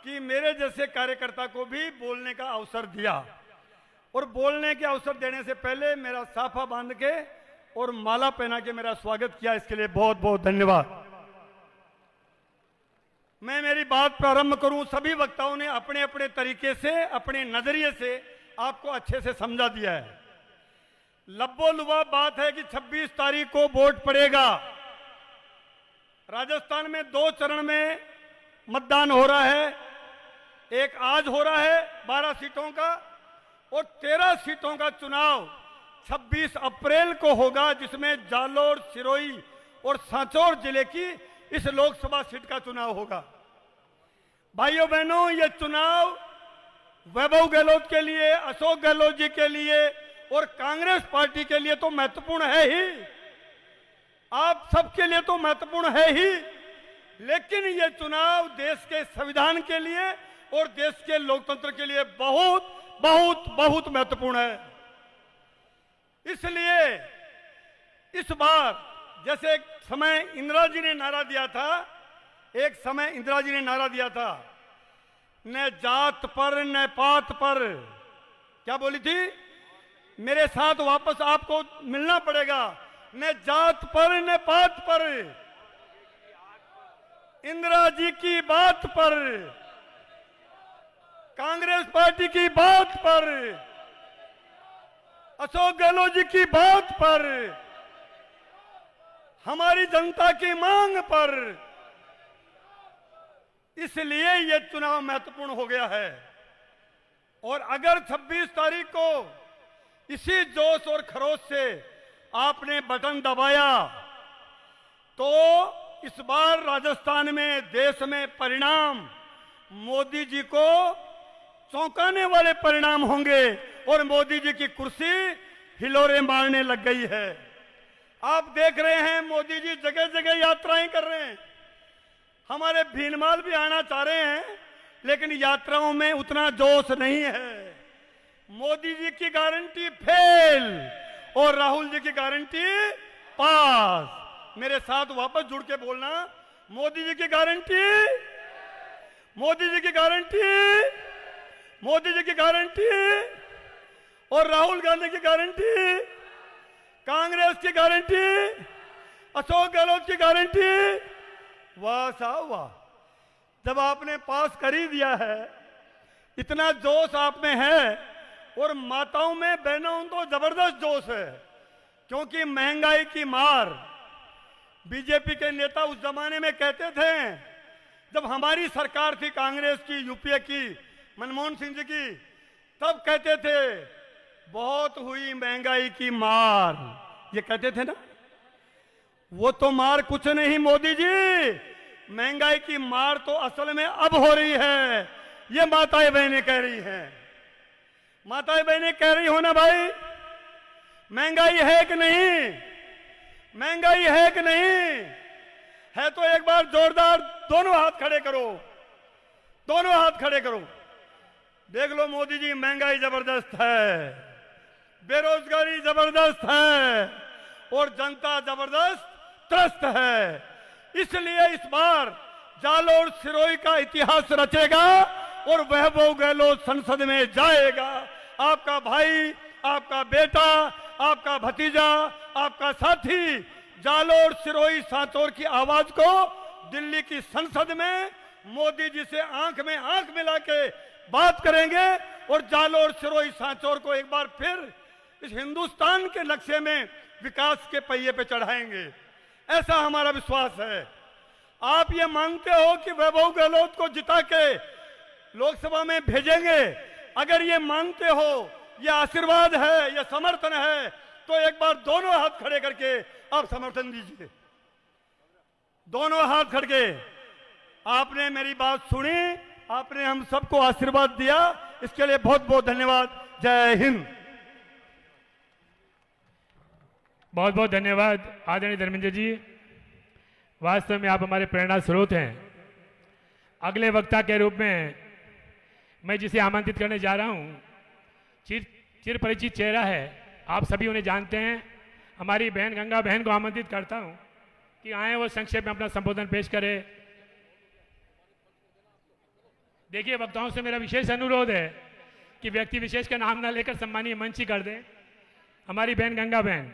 कि मेरे जैसे कार्यकर्ता को भी बोलने का अवसर दिया, और बोलने के अवसर देने से पहले मेरा साफा बांध के और माला पहना के मेरा स्वागत किया, इसके लिए बहुत बहुत धन्यवाद। मैं मेरी बात प्रारंभ करूं, सभी वक्ताओं ने अपने अपने तरीके से, अपने नजरिए से आपको अच्छे से समझा दिया है। लब्बो लुबा बात है कि 26 तारीख को वोट पड़ेगा। राजस्थान में 2 चरण में मतदान हो रहा है, एक आज हो रहा है 12 सीटों का, और 13 सीटों का चुनाव 26 अप्रैल को होगा, जिसमें जालोर, सिरोही और सांचौर जिले की इस लोकसभा सीट का चुनाव होगा। भाइयों बहनों, ये चुनाव वैभव गहलोत के लिए, अशोक गहलोत जी के लिए और कांग्रेस पार्टी के लिए तो महत्वपूर्ण है ही, आप सबके लिए तो महत्वपूर्ण है ही, लेकिन ये चुनाव देश के संविधान के लिए और देश के लोकतंत्र के लिए बहुत बहुत बहुत महत्वपूर्ण है। इसलिए इस बार, जैसे एक समय इंदिरा जी ने नारा दिया था, न जात पर न पात पर, क्या बोली थी? मेरे साथ वापस आपको मिलना पड़ेगा, न जात पर न पात पर, इंदिरा जी की बात पर, कांग्रेस पार्टी की बात पर, अशोक गहलोत जी की बात पर हमारी जनता की मांग पर, इसलिए यह चुनाव महत्वपूर्ण हो गया है। और अगर 26 तारीख को इसी जोश और खरोश से आपने बटन दबाया तो इस बार राजस्थान में, देश में परिणाम मोदी जी को चौंकाने वाले परिणाम होंगे और मोदी जी की कुर्सी हिलोरे मारने लग गई है। आप देख रहे हैं मोदी जी जगह जगह यात्राएं कर रहे हैं। हमारे भीनमाल भी आना चाह रहे हैं, लेकिन यात्राओं में उतना जोश नहीं है। मोदी जी की गारंटी फेल और राहुल जी की गारंटी पास। मेरे साथ वापस जुड़ के बोलना, मोदी जी की गारंटी, मोदी जी की गारंटी, मोदी जी की गारंटी और राहुल गांधी की गारंटी, कांग्रेस की गारंटी, अशोक गहलोत की गारंटी। वाह साहब वाह, जब आपने पास कर ही दिया है, इतना जोश आप में है। और माताओं में, बहनों में तो जबरदस्त जोश है, क्योंकि महंगाई की मार। बीजेपी के नेता उस जमाने में कहते थे, जब हमारी सरकार थी कांग्रेस की, यूपीए की, मनमोहन सिंह जी की, तब कहते थे बहुत हुई महंगाई की मार, ये कहते थे ना। वो तो मार कुछ नहीं मोदी जी, महंगाई की मार तो असल में अब हो रही है। ये माताएं बहनें कह रही हैं, माताएं बहनें कह रही हो ना भाई, महंगाई है कि नहीं, महंगाई है कि नहीं है? तो एक बार जोरदार दोनों हाथ खड़े करो, दोनों हाथ खड़े करो। देख लो मोदी जी, महंगाई जबरदस्त है, बेरोजगारी जबरदस्त है और जनता जबरदस्त त्रस्त है। इसलिए इस बार जालोर सिरोही का इतिहास रचेगा और वैभव गहलोत संसद में जाएगा। आपका भाई, आपका बेटा, आपका भतीजा, आपका साथी जालोर सिरोही सांचौर की आवाज को दिल्ली की संसद में मोदी जी से आंख में आंख मिला के बात करेंगे और जालोर सिरोही सांचौर को एक बार फिर इस हिंदुस्तान के नक्शे में विकास के पहिए पे चढ़ाएंगे। ऐसा हमारा विश्वास है। आप ये मांगते हो कि वैभव गहलोत को जिता के लोकसभा में भेजेंगे। अगर ये मांगते हो, ये आशीर्वाद है, ये समर्थन है, तो एक बार दोनों हाथ खड़े करके आप समर्थन दीजिए। दोनों हाथ खड़े के आपने मेरी बात सुनी, आपने हम सबको आशीर्वाद दिया, इसके लिए बहुत बहुत धन्यवाद। जय हिंद। बहुत बहुत धन्यवाद आदरणीय धर्मेंद्र जी, वास्तव में आप हमारे प्रेरणा स्रोत हैं। अगले वक्ता के रूप में मैं जिसे आमंत्रित करने जा रहा हूं, चिर परिचित चेहरा है, आप सभी उन्हें जानते हैं। हमारी बहन गंगा बहन को आमंत्रित करता हूं कि आए वो संक्षेप में अपना संबोधन पेश करे। देखिए, वक्ताओं से मेरा विशेष अनुरोध है कि व्यक्ति विशेष का नाम ना लेकर सम्मानीय मंच ही कर दें। हमारी बहन गंगा बहन।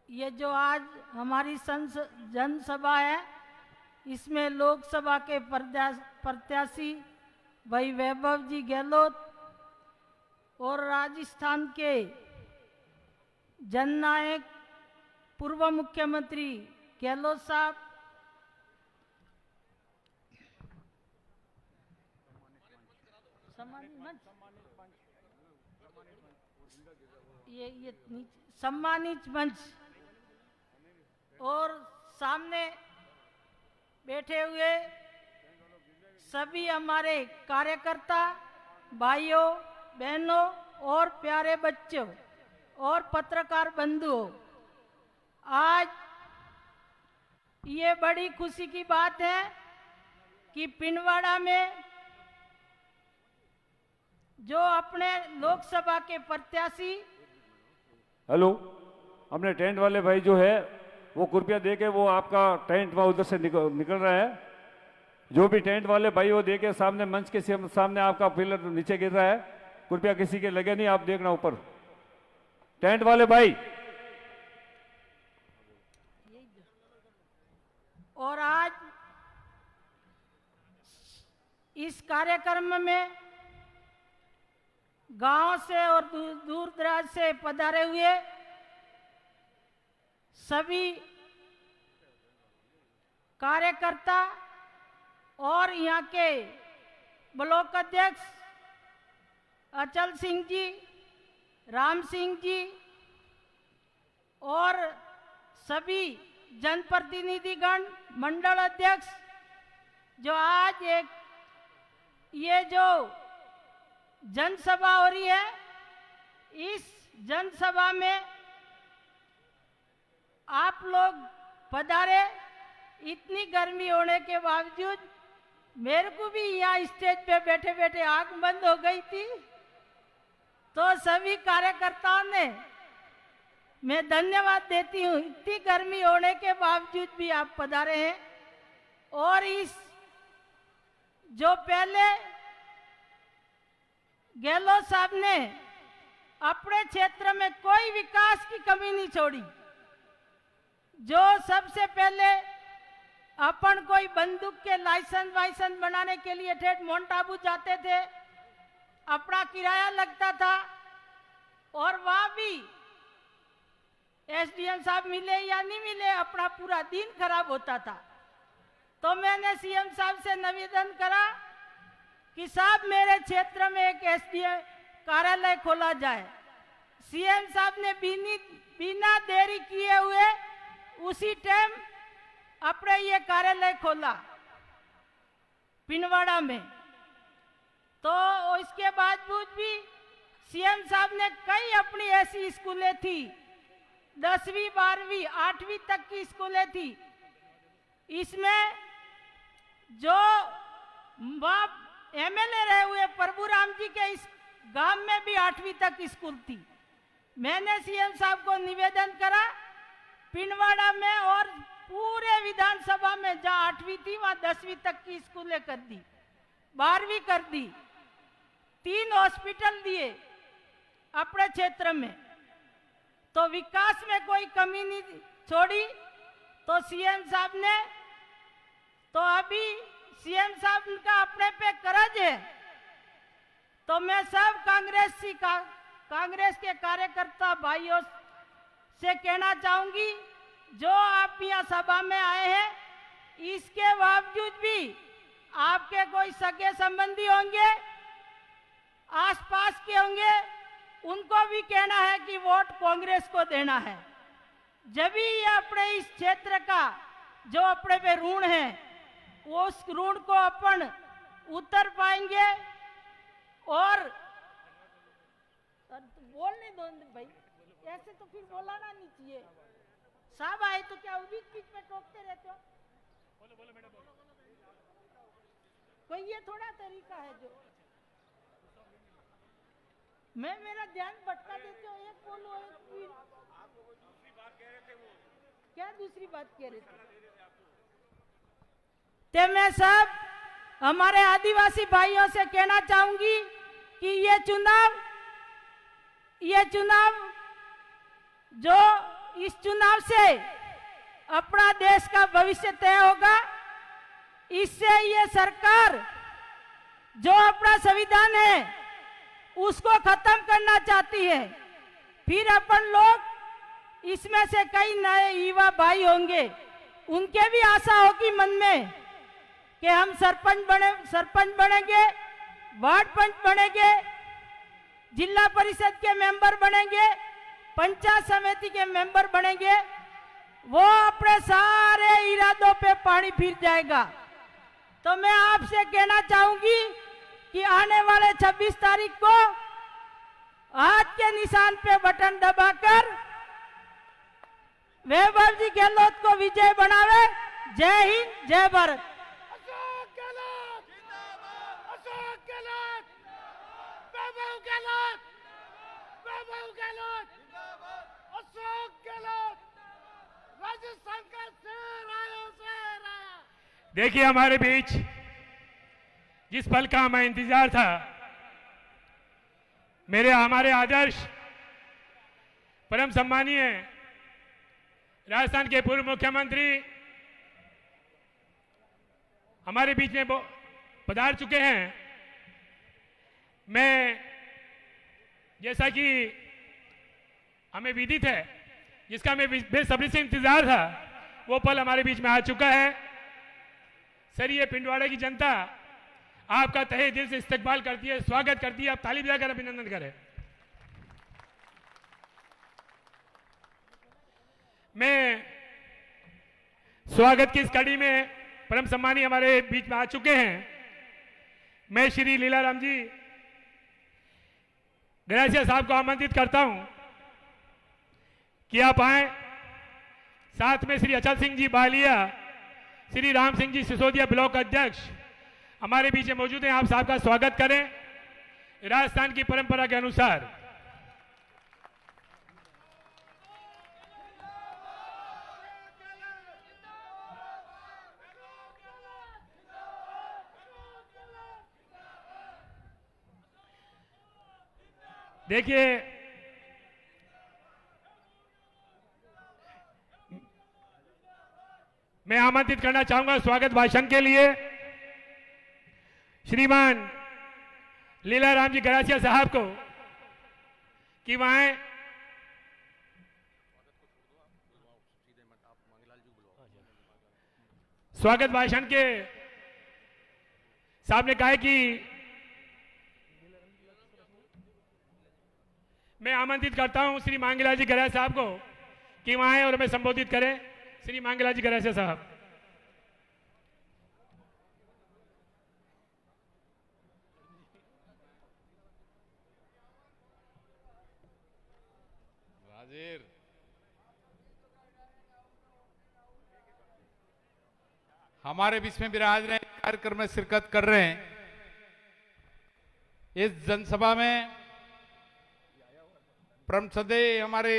ये जो आज हमारी जनसभा है, इसमें लोकसभा के प्रत्याशी भाई वैभव जी गहलोत और राजस्थान के जननायक पूर्व मुख्यमंत्री गहलोत साहब, ये सम्मानित मंच और सामने बैठे हुए सभी हमारे कार्यकर्ता भाइयों बहनों और प्यारे बच्चों और पत्रकार बंधुओं, आज ये बड़ी खुशी की बात है कि पिंडवाड़ा में जो अपने लोकसभा के प्रत्याशी, हेलो, अपने टेंट वाले भाई जो है वो कृपया देके, वो आपका टेंट वहाँ उधर से निकल रहा है। जो भी टेंट वाले भाई वो देखे सामने मंच के सामने आपका पिलर नीचे गिर रहा है, कृपया किसी के लगे नहीं, आप देखना ऊपर। टेंट वाले भाई। और आज इस कार्यक्रम में गांव से और दूर दराज से पधारे हुए सभी कार्यकर्ता और यहाँ के ब्लॉक अध्यक्ष अचल सिंह जी, राम सिंह जी और सभी जनप्रतिनिधिगण, मंडल अध्यक्ष, जो आज ये जो जनसभा हो रही है, इस जनसभा में आप लोग पधारे। इतनी गर्मी होने के बावजूद मेरे को भी यहाँ स्टेज पे बैठे बैठे आंख बंद हो गई थी, तो सभी कार्यकर्ताओं ने मैं धन्यवाद देती हूँ। इतनी गर्मी होने के बावजूद भी आप पधारे हैं। और इस जो पहले गहलोत साहब ने अपने क्षेत्र में कोई विकास की कमी नहीं छोड़ी, जो सबसे पहले अपन कोई बंदूक के लाइसेंस बनाने के लिए ठेठ माउंट आबू जाते थे, अपना किराया लगता था और वहां भी एसडीएम साहब मिले या नहीं मिले, अपना पूरा दिन खराब होता था। तो मैंने सीएम साहब से निवेदन करा कि साहब मेरे क्षेत्र में एक एसडीएम कार्यालय खोला जाए। सीएम साहब ने बिना देरी किए हुए उसी टाइम अपने ये कार्यालय खोला पिनवाड़ा में। तो इसके बावजूद भी सीएम साहब ने कई अपनी ऐसी स्कूलें थी, 10वीं 12वीं 8वीं तक की स्कूलें थी, इसमें जो एमएलए रहे हुए प्रभुराम जी के इस गांव में भी 8वीं तक स्कूल थी। मैंने सीएम साहब को निवेदन करा पिनवाड़ा में और पूरे विधानसभा में जहां 8वीं थी वहां 10वीं तक की स्कूलें कर दी, 12वीं कर दी, 3 हॉस्पिटल दिए अपने क्षेत्र में। तो विकास में कोई कमी नहीं छोड़ी। तो सीएम साहब ने, तो अभी सीएम साहब का अपने पे कर्ज है। तो मैं सब कांग्रेस के कार्यकर्ता भाइयों से कहना चाहूंगी, जो आप यहाँ सभा में आए हैं, इसके बावजूद भी आपके कोई सगे संबंधी होंगे, आसपास के होंगे, उनको भी कहना है कि वोट कांग्रेस को देना है। जब भी ये अपने इस क्षेत्र का जो अपने पे ऋण है, वो उस ऋण को अपन उतर पाएंगे। और बोलने दो भाई, ऐसे तो फिर बोलाना नहीं चाहिए। साहब आए तो क्या बीच बीच में टोकते रहते हो? बोलो मैडम, कोई ये थोड़ा तरीका है जो मैं मेरा ध्यान भटका देते हो। एक बोलो, एक दूसरी बात कह रहे थे। वो क्या दूसरी बात कह रहे थे? मैं सब हमारे आदिवासी भाइयों से कहना चाहूंगी कि ये चुनाव जो इस चुनाव से अपना देश का भविष्य तय होगा। इससे ये सरकार जो अपना संविधान है उसको खत्म करना चाहती है। फिर अपन लोग इसमें से कई नए युवा भाई होंगे, उनके भी आशा होगी मन में कि हम सरपंच बनेंगे, वार्ड पंच बनेंगे, जिला परिषद के मेंबर बनेंगे, पंचायत समिति के मेंबर बनेंगे। वो अपने सारे इरादों पे पानी फिर जाएगा। तो मैं आपसे कहना चाहूंगी कि आने वाले 26 तारीख को हाथ के निशान पे बटन दबाकर वैभव जी गहलोत को विजय बनावे। जय हिंद, जय भारत। अशोक गहलोत जिंदाबाद, अशोक गहलोत, वैभव गहलोत, वैभव गहलोत जिंदाबाद, अशोक गहलोत, राजस्थान का शेर आया, शेर आया। देखिए हमारे बीच जिस पल का हमें इंतजार था, हमारे आदर्श परम सम्मानीय राजस्थान के पूर्व मुख्यमंत्री हमारे बीच में पधार चुके हैं। मैं, जैसा कि हमें विदित है, जिसका हमें बेसब्री से इंतजार था, वो पल हमारे बीच में आ चुका है। सर, ये पिंडवाड़ा की जनता आपका तहे दिल से इस्तकबाल करती है, स्वागत करती है। आप ताली बजाकर अभिनंदन करें। मैं स्वागत की इस कड़ी में परम सम्मानी हमारे बीच में आ चुके हैं। मैं श्री लीलाराम जी गरासिया साहब को आमंत्रित करता हूं कि आप आए। साथ में श्री अचल सिंह जी बालिया, श्री राम सिंह जी सिसोदिया ब्लॉक अध्यक्ष हमारे बीच में मौजूद हैं। आप साहब का स्वागत करें राजस्थान की परंपरा के अनुसार। देखिए, मैं आमंत्रित करना चाहूंगा स्वागत भाषण के लिए श्रीमान लीलाराम जी गरासिया साहब को कि वहां स्वागत भाषण के साहब ने कहा कि मैं आमंत्रित करता हूं श्री मांगीलाल जी गरासिया साहब को कि वहां आए और हमें संबोधित करें। श्री मांगीलाल जी गरासिया साहब। हमारे बीच में विराज रहे कार्यक्रम में शिरकत कर रहे हैं। इस जनसभा में परम श्रद्धेय हमारे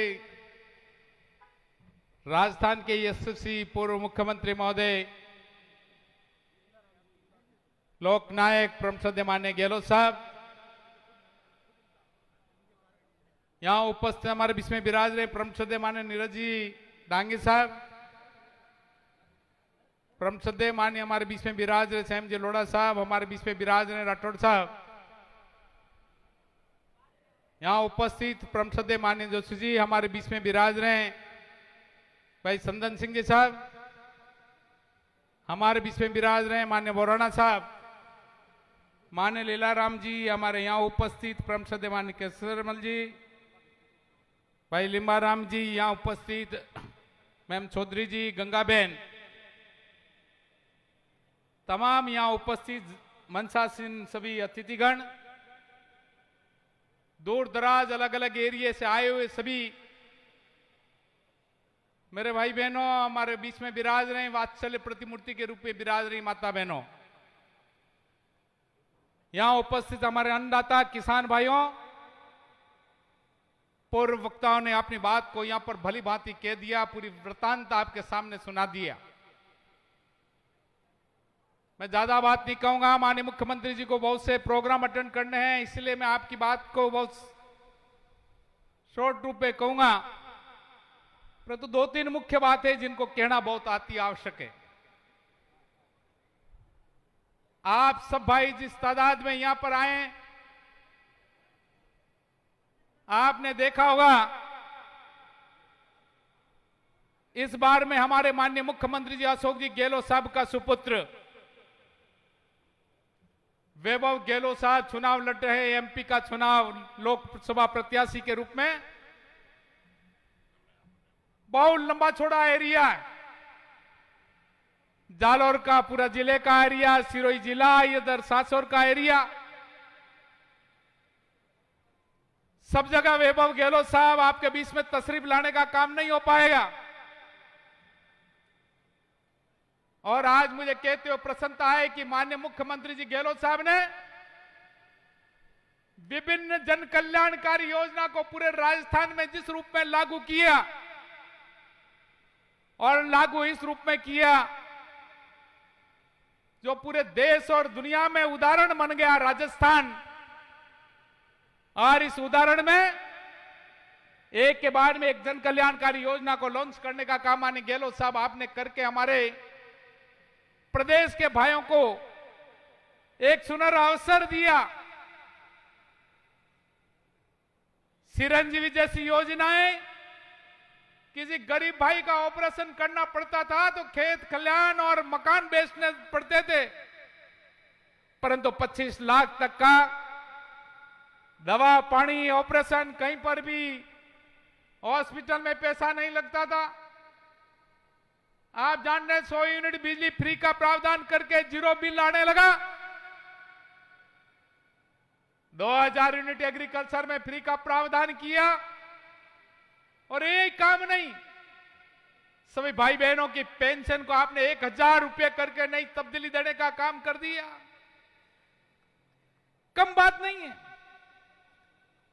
राजस्थान के यशस्वी पूर्व मुख्यमंत्री महोदय लोकनायक परम श्रद्धेय माननीय गहलोत साहब, यहां उपस्थित हमारे बीच में विराज रहे परम श्रद्धेय माननीय नीरज जी डांगी साहब, परम श्रद्धेय माननीय हमारे बीच में विराज रहे सैम जी लोढ़ा साहब, हमारे बीच में विराज रहे राठौड़ साहब, यहां उपस्थित परम श्रद्धेय माननीय जोशी जी हमारे बीच में विराज रहे हैं भाई संदन सिंह जी साहब, हमारे बीच में विराज रहे हैं माननीय बोराना साहब, माननीय लीलाराम जी हमारे यहाँ उपस्थित परम श्रद्धेय माननीय केसरमल जी, भाई लिम्बाराम जी यहाँ उपस्थित, मैम चौधरी जी, गंगाबेन, तमाम यहाँ उपस्थित मंचासीन सभी अतिथिगण, दूर दराज अलग अलग एरिया से आए हुए सभी मेरे भाई बहनों, हमारे बीच में विराज रहे वात्सल्य प्रतिमूर्ति के रूप में विराज रही माता बहनों, यहां उपस्थित हमारे अन्नदाता किसान भाइयों, पूर्व वक्ताओं ने अपनी बात को यहां पर भली भांति कह दिया, पूरी वृत्तांत आपके सामने सुना दिया। मैं ज्यादा बात नहीं कहूंगा, माननीय मुख्यमंत्री जी को बहुत से प्रोग्राम अटेंड करने हैं, इसलिए मैं आपकी बात को बहुत शॉर्ट रूप में कहूंगा, परंतु दो तीन मुख्य बातें जिनको कहना बहुत अति आवश्यक है। आप सब भाई जिस तादाद में यहां पर आए, आपने देखा होगा इस बार में हमारे माननीय मुख्यमंत्री जी अशोक जी गहलोत साहब का सुपुत्र वैभव गहलोत साहब चुनाव लड़ रहे हैं, एमपी का चुनाव लोकसभा प्रत्याशी के रूप में। बहुत लंबा चौड़ा एरिया है, जालौर का पूरा जिले का एरिया, सिरोही जिला, इधर सासौर का एरिया, सब जगह वैभव गहलोत साहब आपके बीच में तशरीफ लाने का काम नहीं हो पाएगा। और आज मुझे कहते हुए प्रसन्नता है कि माननीय मुख्यमंत्री जी गहलोत साहब ने विभिन्न जन कल्याणकारी योजना को पूरे राजस्थान में जिस रूप में लागू किया, और लागू इस रूप में किया जो पूरे देश और दुनिया में उदाहरण बन गया राजस्थान। और इस उदाहरण में एक के बाद में एक जन कल्याणकारी योजना को लॉन्च करने का काम माननीय गहलोत साहब आपने करके हमारे प्रदेश के भाइयों को एक सुनहरा अवसर दिया। चिरंजीवी जैसी योजनाएं, किसी गरीब भाई का ऑपरेशन करना पड़ता था तो खेत खलिहान और मकान बेचने पड़ते थे, परंतु 25 लाख तक का दवा पानी ऑपरेशन कहीं पर भी हॉस्पिटल में पैसा नहीं लगता था। आप जान रहे हैं 100 यूनिट बिजली फ्री का प्रावधान करके जीरो बिल आने लगा। 2000 यूनिट एग्रीकल्चर में फ्री का प्रावधान किया। और एक काम नहीं, सभी भाई बहनों की पेंशन को आपने 1000 रुपए करके नई तब्दीली देने का काम कर दिया। कम बात नहीं है।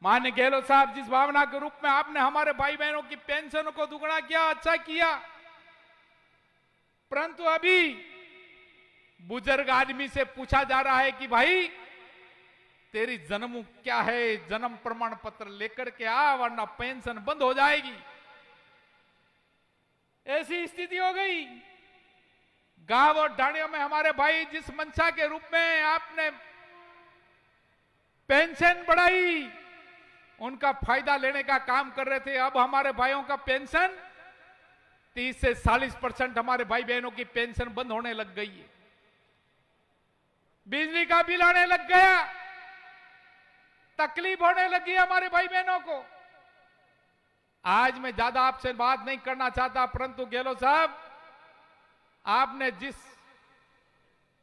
माननीय गहलोत साहब, जिस भावना के रूप में आपने हमारे भाई बहनों की पेंशन को दुगना किया, अच्छा किया, परंतु अभी बुजुर्ग आदमी से पूछा जा रहा है कि भाई तेरी जन्म क्या है, जन्म प्रमाण पत्र लेकर के आ वरना पेंशन बंद हो जाएगी। ऐसी स्थिति हो गई। गांव और ढाणियों में हमारे भाई जिस मंशा के रूप में आपने पेंशन बढ़ाई, उनका फायदा लेने का काम कर रहे थे। अब हमारे भाइयों का पेंशन 30 से 40% हमारे भाई बहनों की पेंशन बंद होने लग गई है। बिजली का बिल आने लग गया, तकलीफ होने लगी हमारे भाई बहनों को। आज मैं ज्यादा आपसे बात नहीं करना चाहता, परंतु गहलोत साहब, आपने जिस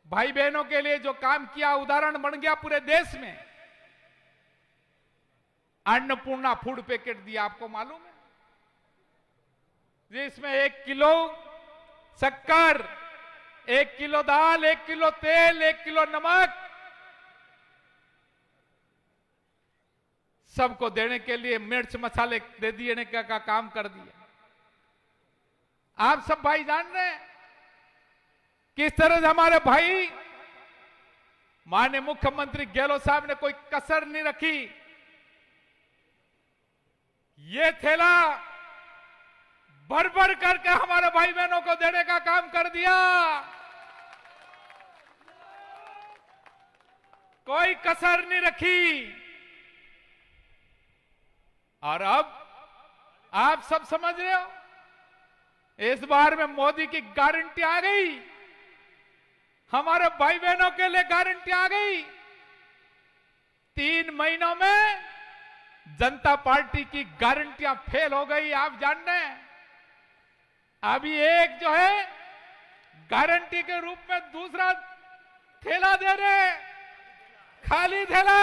भाई बहनों के लिए जो काम किया, उदाहरण बन गया पूरे देश में। अन्नपूर्णा फूड पैकेट दिया, आपको मालूम है, जिसमें 1 किलो शक्कर, 1 किलो दाल, 1 किलो तेल, 1 किलो नमक सबको देने के लिए मिर्च मसाले दे देने का काम कर दिया। आप सब भाई जान रहे हैं किस तरह से हमारे भाई, माननीय मुख्यमंत्री गहलोत साहब ने कोई कसर नहीं रखी। ये थैला भर भर करके हमारे भाई बहनों को देने का काम कर दिया। कोई कसर नहीं रखी। और अब आप सब समझ रहे हो, इस बार में मोदी की गारंटी आ गई, हमारे भाई बहनों के लिए गारंटी आ गई। 3 महीनों में जनता पार्टी की गारंटियां फेल हो गई। आप जान रहे हैं, अभी एक जो है गारंटी के रूप में दूसरा थैला दे रहे, खाली थैला।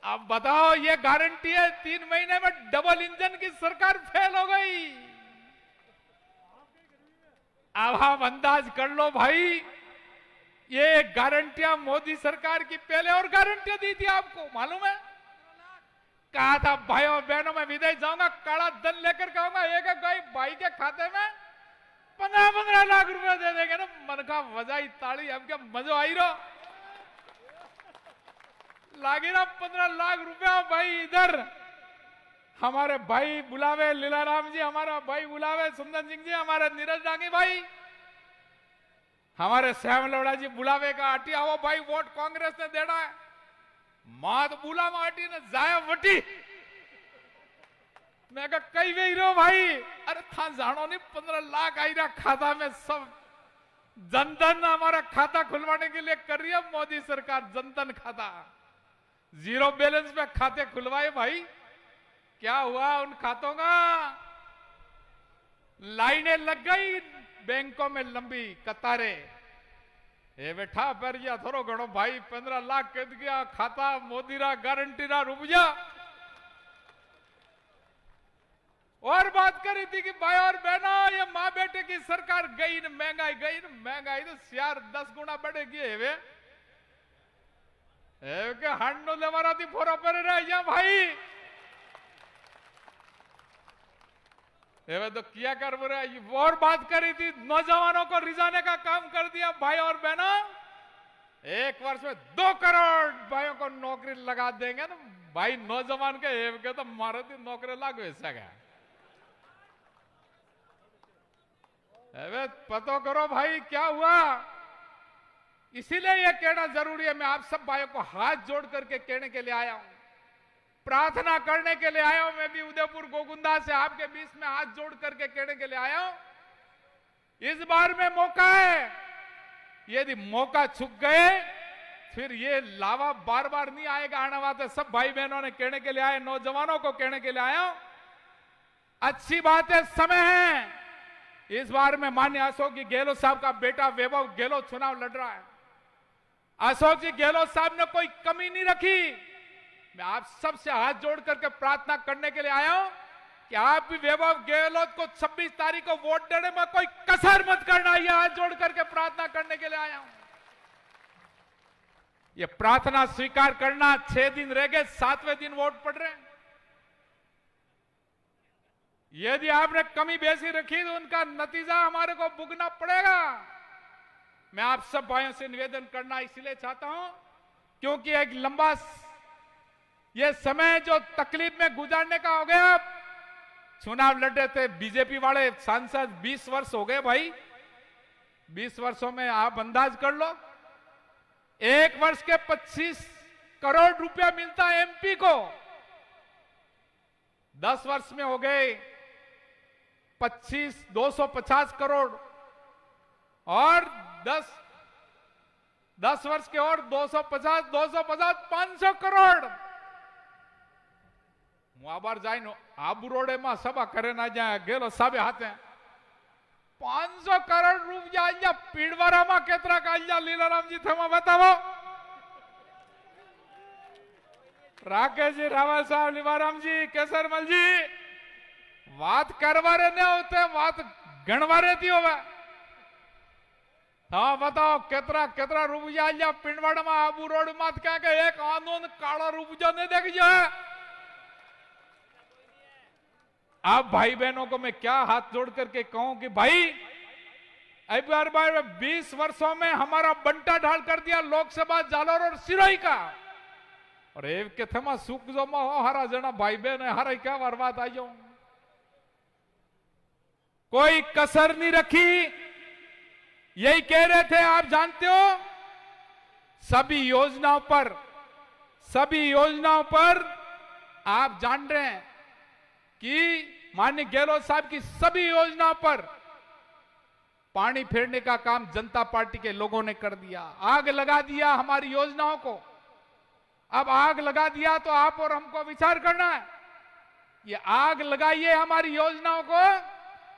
अब बताओ, ये गारंटी है, 3 महीने में डबल इंजन की सरकार फेल हो गई। अब आप अंदाज कर लो भाई, ये गारंटियां मोदी सरकार की पहले और गारंटियां दी थी, आपको मालूम है। कहा था भाइयों बहनों में विदेश जाऊंगा, काला धन लेकर कहूंगा एक एक भाई के खाते में 15-15 लाख रुपए दे देंगे ना। मन का बजाई ताली, अब क्या मजा आई रो, लागे ना 15 लाख रुपया भाई। इधर हमारे भाई बुलावे लीलाराम जी, हमारा भाई बुलावे सुंदर सिंह जी, हमारे नीरज डांगी भाई, हमारे श्याम लोड़ा जी बुलावे का हटिया हो भाई, वोट कांग्रेस ने देना है। मात बुलावा हटी ने जाया वटी। मैं कहा कई गई रो भाई, अरे था जानो नहीं 15 लाख आई रहा खाता में। सब जनधन हमारा खाता खुलवाने के लिए कर रही है मोदी सरकार, जनधन खाता। 0 बैलेंस में खाते खुलवाए भाई, क्या हुआ उन खातों का? लाइनें लग गई बैंकों में, लंबी कतारें। ये बैठा पर या थोड़ो घणो भाई 15 लाख कद गया खाता, मोदी रा गारंटी रा रुपया। और बात करी थी कि भाई और बहनों, ये माँ बेटे की सरकार गई न महंगाई, गई न महंगाई तो यार 10 गुना बढ़ेगी। के हंडो लेवारा थी फोरा पर रह या भाई। एवं तो किया कर बोले और बात करी थी, नौजवानों को रिझाने का काम कर दिया भाई और बहनों। 1 वर्ष में 2 करोड़ भाइयों को नौकरी लगा देंगे ना भाई, नौजवान के एवं के तो मारो थी नौकरी लागू ऐसा क्या। पता करो भाई क्या हुआ। इसीलिए यह कहना जरूरी है। मैं आप सब भाइयों को हाथ जोड़ करके कहने के लिए आया हूं, प्रार्थना करने के लिए आया हूं। मैं भी उदयपुर गोकुंदा से आपके बीच में हाथ जोड़ करके कहने के लिए आया हूं, इस बार में मौका है। यदि मौका चूक गए फिर ये लावा बार बार नहीं आएगा। आने वाले सब भाई बहनों ने कहने के लिए आए, नौजवानों को कहने के लिए आया हूं, अच्छी बात है, समय है। इस बार में माननीय अशोक जी गहलोत साहब का बेटा वैभव गहलोत चुनाव लड़ रहा है। अशोक जी गहलोत साहब ने कोई कमी नहीं रखी। मैं आप सबसे हाथ जोड़ करके प्रार्थना करने के लिए आया हूं कि आप भी वैभव गहलोत को 26 तारीख को वोट देने में कोई कसर मत करना। यह हाथ जोड़ करके प्रार्थना करने के लिए आया हूं। यह प्रार्थना स्वीकार करना। 6 दिन रह गए, 7वें दिन वोट पड़ रहे हैं। यदि आपने कमी बेसी रखी तो उनका नतीजा हमारे को भुगतना पड़ेगा। मैं आप सब भाइयों से निवेदन करना इसलिए चाहता हूं क्योंकि एक लंबा ये समय जो तकलीफ में गुजारने का हो गया। चुनाव लड़ रहे थे बीजेपी वाले सांसद, 20 वर्ष हो गए भाई। 20 वर्षों में आप अंदाज कर लो, 1 वर्ष के 25 करोड़ रुपया मिलता है एमपी को। 10 वर्ष में हो गए 250 करोड़ और 10 वर्ष के और 250 500 करोड़। मुआबार जाइन आबू रोडे में सभा करे ना जाए गेलो साबे हाथे 500 करोड़ रुपया पीड़वारा में केतरा का लीलाराम जी थमा बताओ। राकेश जी, रावल साहब, लीलाराम जी, केसरमल जी, बात करवारे नहीं होते, बात गणवारे थी होवे। हाँ बताओ केतरा केतरा रुपया पिंडवाड़ा में आबू रोड में क्या के एक आंदोलन काला रुपया नहीं देख जाए। आप भाई बहनों को मैं क्या हाथ जोड़ करके कहूं कि भाई अब बार 20 वर्षों में हमारा बंटा ढाल कर दिया लोकसभा जालोर और सिरोही का। और एव के थमा सुख जो में हो हरा जना भाई बहन है, हरा क्या बर्बाद आ जाऊं। कोई कसर नहीं रखी, यही कह रहे थे। आप जानते हो सभी योजनाओं पर आप जान रहे हैं कि माननीय गहलोत साहब की सभी योजनाओं पर पानी फेरने का काम जनता पार्टी के लोगों ने कर दिया। आग लगा दिया हमारी योजनाओं को। अब आग लगा दिया तो आप और हमको विचार करना है। ये आग लगाइए हमारी योजनाओं को।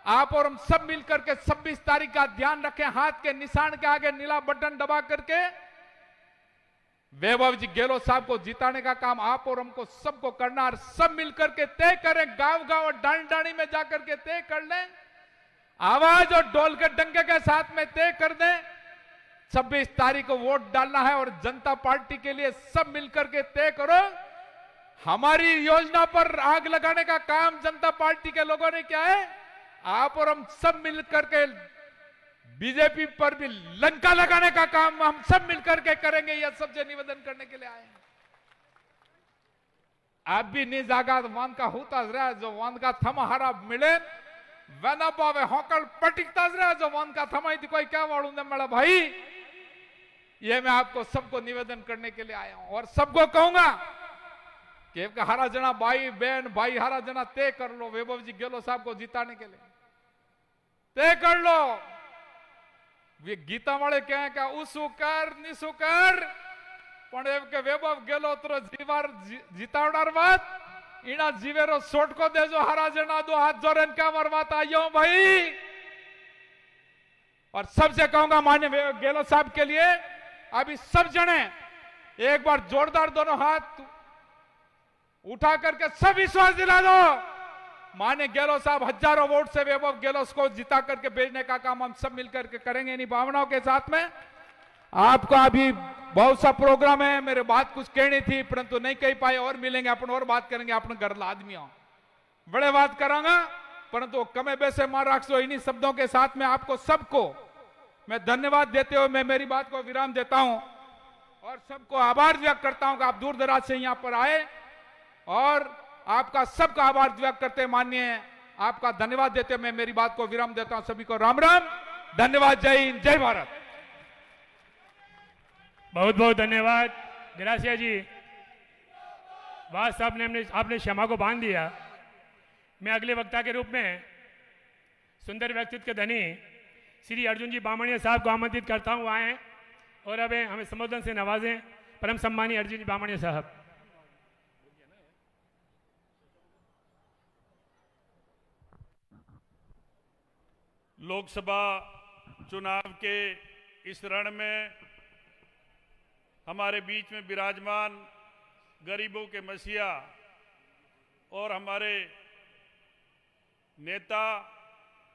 आप और हम सब मिलकर के 26 तारीख का ध्यान रखें। हाथ के निशान के आगे नीला बटन दबा करके वैभव जी गहलोत साहब को जिताने का काम आप और हमको सबको करना। और सब मिलकर के तय करें, गांव-गांव और डाणी में जाकर के तय कर लें, आवाज और ढोल के डंके के साथ में तय कर दें 26 तारीख को वोट डालना है। और जनता पार्टी के लिए सब मिलकर के तय करो। हमारी योजना पर आग लगाने का काम जनता पार्टी के लोगों ने किया है। आप और हम सब मिलकर के बीजेपी पर भी लंका लगाने का काम हम सब मिलकर के करेंगे। यह सबसे निवेदन करने के लिए आए हैं। आप भी नहीं जागा वन का होता रहा, जो वन का थम हरा मिले वना पावे होकल पटिकता रहा, जो वन का थमा ही कोई क्या वाड़ू ने मेरा भाई। ये मैं आपको सबको निवेदन करने के लिए आया हूं और सबको कहूंगा कि हरा जना भाई बहन भाई हरा जना तय कर लो वैभव जी गहलोत साहब को जिताने के लिए तय कर लो। वे गीता वाले कहें क्या उसु कर निसु कर पण एम के वैभव गहलोत रो जीवार जितावणार बात इना जीवेरो सोट को देजो हरा जना दो हाथ जोड़न क्या बर्बाद आयो भाई। और सबसे कहूंगा माननीय गहलोत साहब के लिए अभी सब जने एक बार जोरदार दोनों हाथ उठा करके सब विश्वास दिला दो। माननीय गहलोत साहब हजारों वोट से वैभव गहलोत को जिता करके भेजने का काम हम सब मिलकर के करेंगे। इन्हीं भावनाओं के साथ में आपका अभी बहुत सा प्रोग्राम है। मेरे बात कुछ कहनी थी परंतु नहीं कह पाए, और मिलेंगे अपन और बात करेंगे। अपन घर आदमी बड़े बात करांगा परंतु कमे बेसे मां राखशो, इन्हीं शब्दों के साथ में आपको सबको मैं धन्यवाद देते हुए मैं मेरी बात को विराम देता हूं और सबको आभार व्यक्त करता हूं कि आप दूर दराज से यहां पर आए और आपका सबका आभार व्यक्त करते माननीय आपका धन्यवाद देते हुए मैं मेरी बात को विराम देता हूं। सभी को राम राम, धन्यवाद, जय हिंद, जय भारत। बहुत बहुत धन्यवाद गिरासिया जी। वाह साहब ने आपने क्षमा को बांध दिया। मैं अगले वक्ता के रूप में सुंदर व्यक्तित्व के धनी श्री अर्जुन जी बामणिया साहब को आमंत्रित करता हूं आए और अब हमें संबोधन से नवाजें। परम सम्मानीय अर्जुन जी बामणिया साहब। लोकसभा चुनाव के इस रण में हमारे बीच में विराजमान गरीबों के मसीहा और हमारे नेता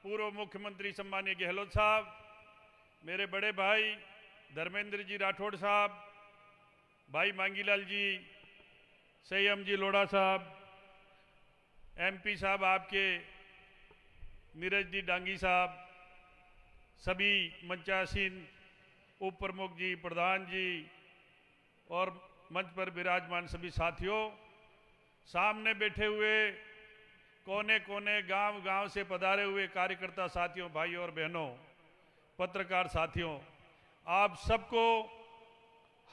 पूर्व मुख्यमंत्री सम्मानीय गहलोत साहब, मेरे बड़े भाई धर्मेंद्र जी राठौड़ साहब, भाई मांगीलाल जी, संयम जी लोढ़ा साहब, एमपी साहब आपके नीरज जी डांगी साहब, सभी मंचासीन उप प्रमुख जी, प्रधान जी और मंच पर विराजमान सभी साथियों, सामने बैठे हुए कोने कोने गांव गांव से पधारे हुए कार्यकर्ता साथियों, भाइयों और बहनों, पत्रकार साथियों, आप सबको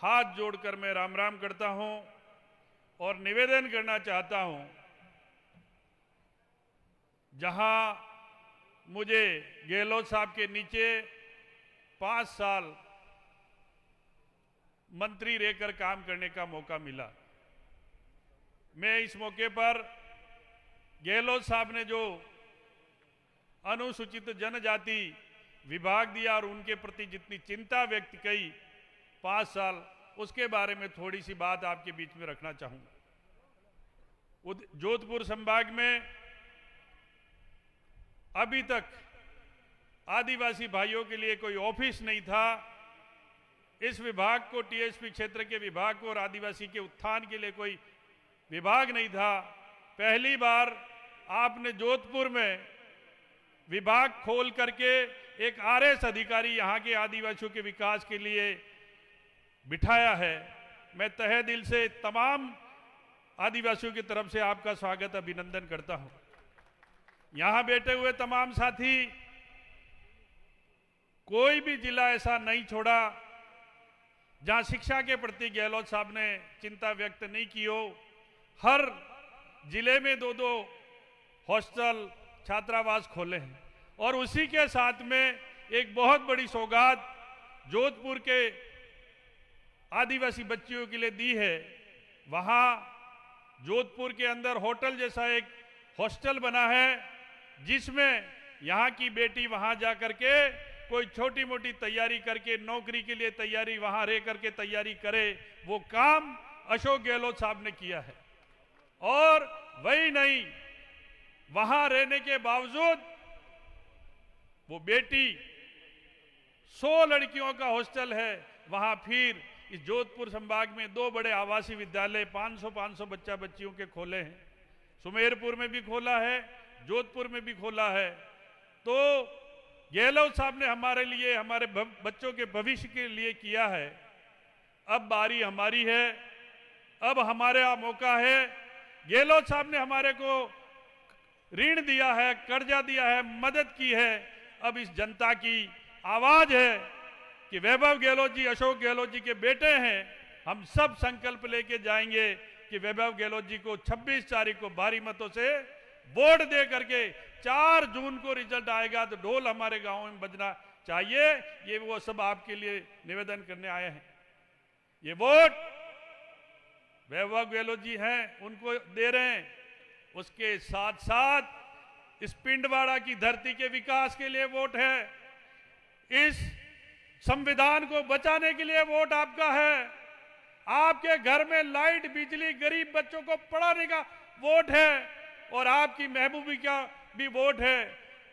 हाथ जोड़कर मैं राम राम करता हूं और निवेदन करना चाहता हूं, जहां मुझे गहलोत साहब के नीचे 5 साल मंत्री रहकर काम करने का मौका मिला, मैं इस मौके पर गहलोत साहब ने जो अनुसूचित जनजाति विभाग दिया और उनके प्रति जितनी चिंता व्यक्त की 5 साल, उसके बारे में थोड़ी सी बात आपके बीच में रखना चाहूंगा। जोधपुर संभाग में अभी तक आदिवासी भाइयों के लिए कोई ऑफिस नहीं था। इस विभाग को, टीएसपी क्षेत्र के विभाग को और आदिवासी के उत्थान के लिए कोई विभाग नहीं था। पहली बार आपने जोधपुर में विभाग खोल करके एक आरएस अधिकारी यहां के आदिवासियों के विकास के लिए बिठाया है। मैं तहे दिल से तमाम आदिवासियों की तरफ से आपका स्वागत, अभिनंदन करता हूं। यहां बैठे हुए तमाम साथी, कोई भी जिला ऐसा नहीं छोड़ा जहां शिक्षा के प्रति गहलोत साहब ने चिंता व्यक्त नहीं की हो। हर जिले में 2-2 हॉस्टल, छात्रावास खोले हैं और उसी के साथ में एक बहुत बड़ी सौगात जोधपुर के आदिवासी बच्चियों के लिए दी है। वहां जोधपुर के अंदर होटल जैसा एक हॉस्टल बना है, जिसमें यहां की बेटी वहां जाकर के कोई छोटी मोटी तैयारी करके नौकरी के लिए तैयारी वहां रह करके तैयारी करे, वो काम अशोक गहलोत साहब ने किया है। और वही नहीं, वहां रहने के बावजूद वो बेटी 100 लड़कियों का हॉस्टल है वहां। फिर इस जोधपुर संभाग में 2 बड़े आवासीय विद्यालय 500 बच्चा बच्चियों के खोले हैं। सुमेरपुर में भी खोला है, जोधपुर में भी खोला है। तो गहलोत साहब ने हमारे लिए, हमारे बच्चों के भविष्य के लिए किया है। अब बारी हमारी है, अब हमारा मौका है। गहलोत साहब ने हमारे को ऋण दिया है, कर्जा दिया है, मदद की है। अब इस जनता की आवाज है कि वैभव गहलोत जी अशोक गहलोत जी के बेटे हैं। हम सब संकल्प लेके जाएंगे कि वैभव गहलोत जी को 26 तारीख को भारी मतों से वोट दे करके 4 जून को रिजल्ट आएगा तो ढोल हमारे गांव में बजना चाहिए। ये वो सब आपके लिए निवेदन करने आए हैं। ये वोट वैभव गहलोत जी हैं, उनको दे रहे हैं। उसके साथ साथ इस पिंडवाड़ा की धरती के विकास के लिए वोट है। इस संविधान को बचाने के लिए वोट आपका है। आपके घर में लाइट, बिजली, गरीब बच्चों को पढ़ाने का वोट है और आपकी महबूबी का भी वोट है।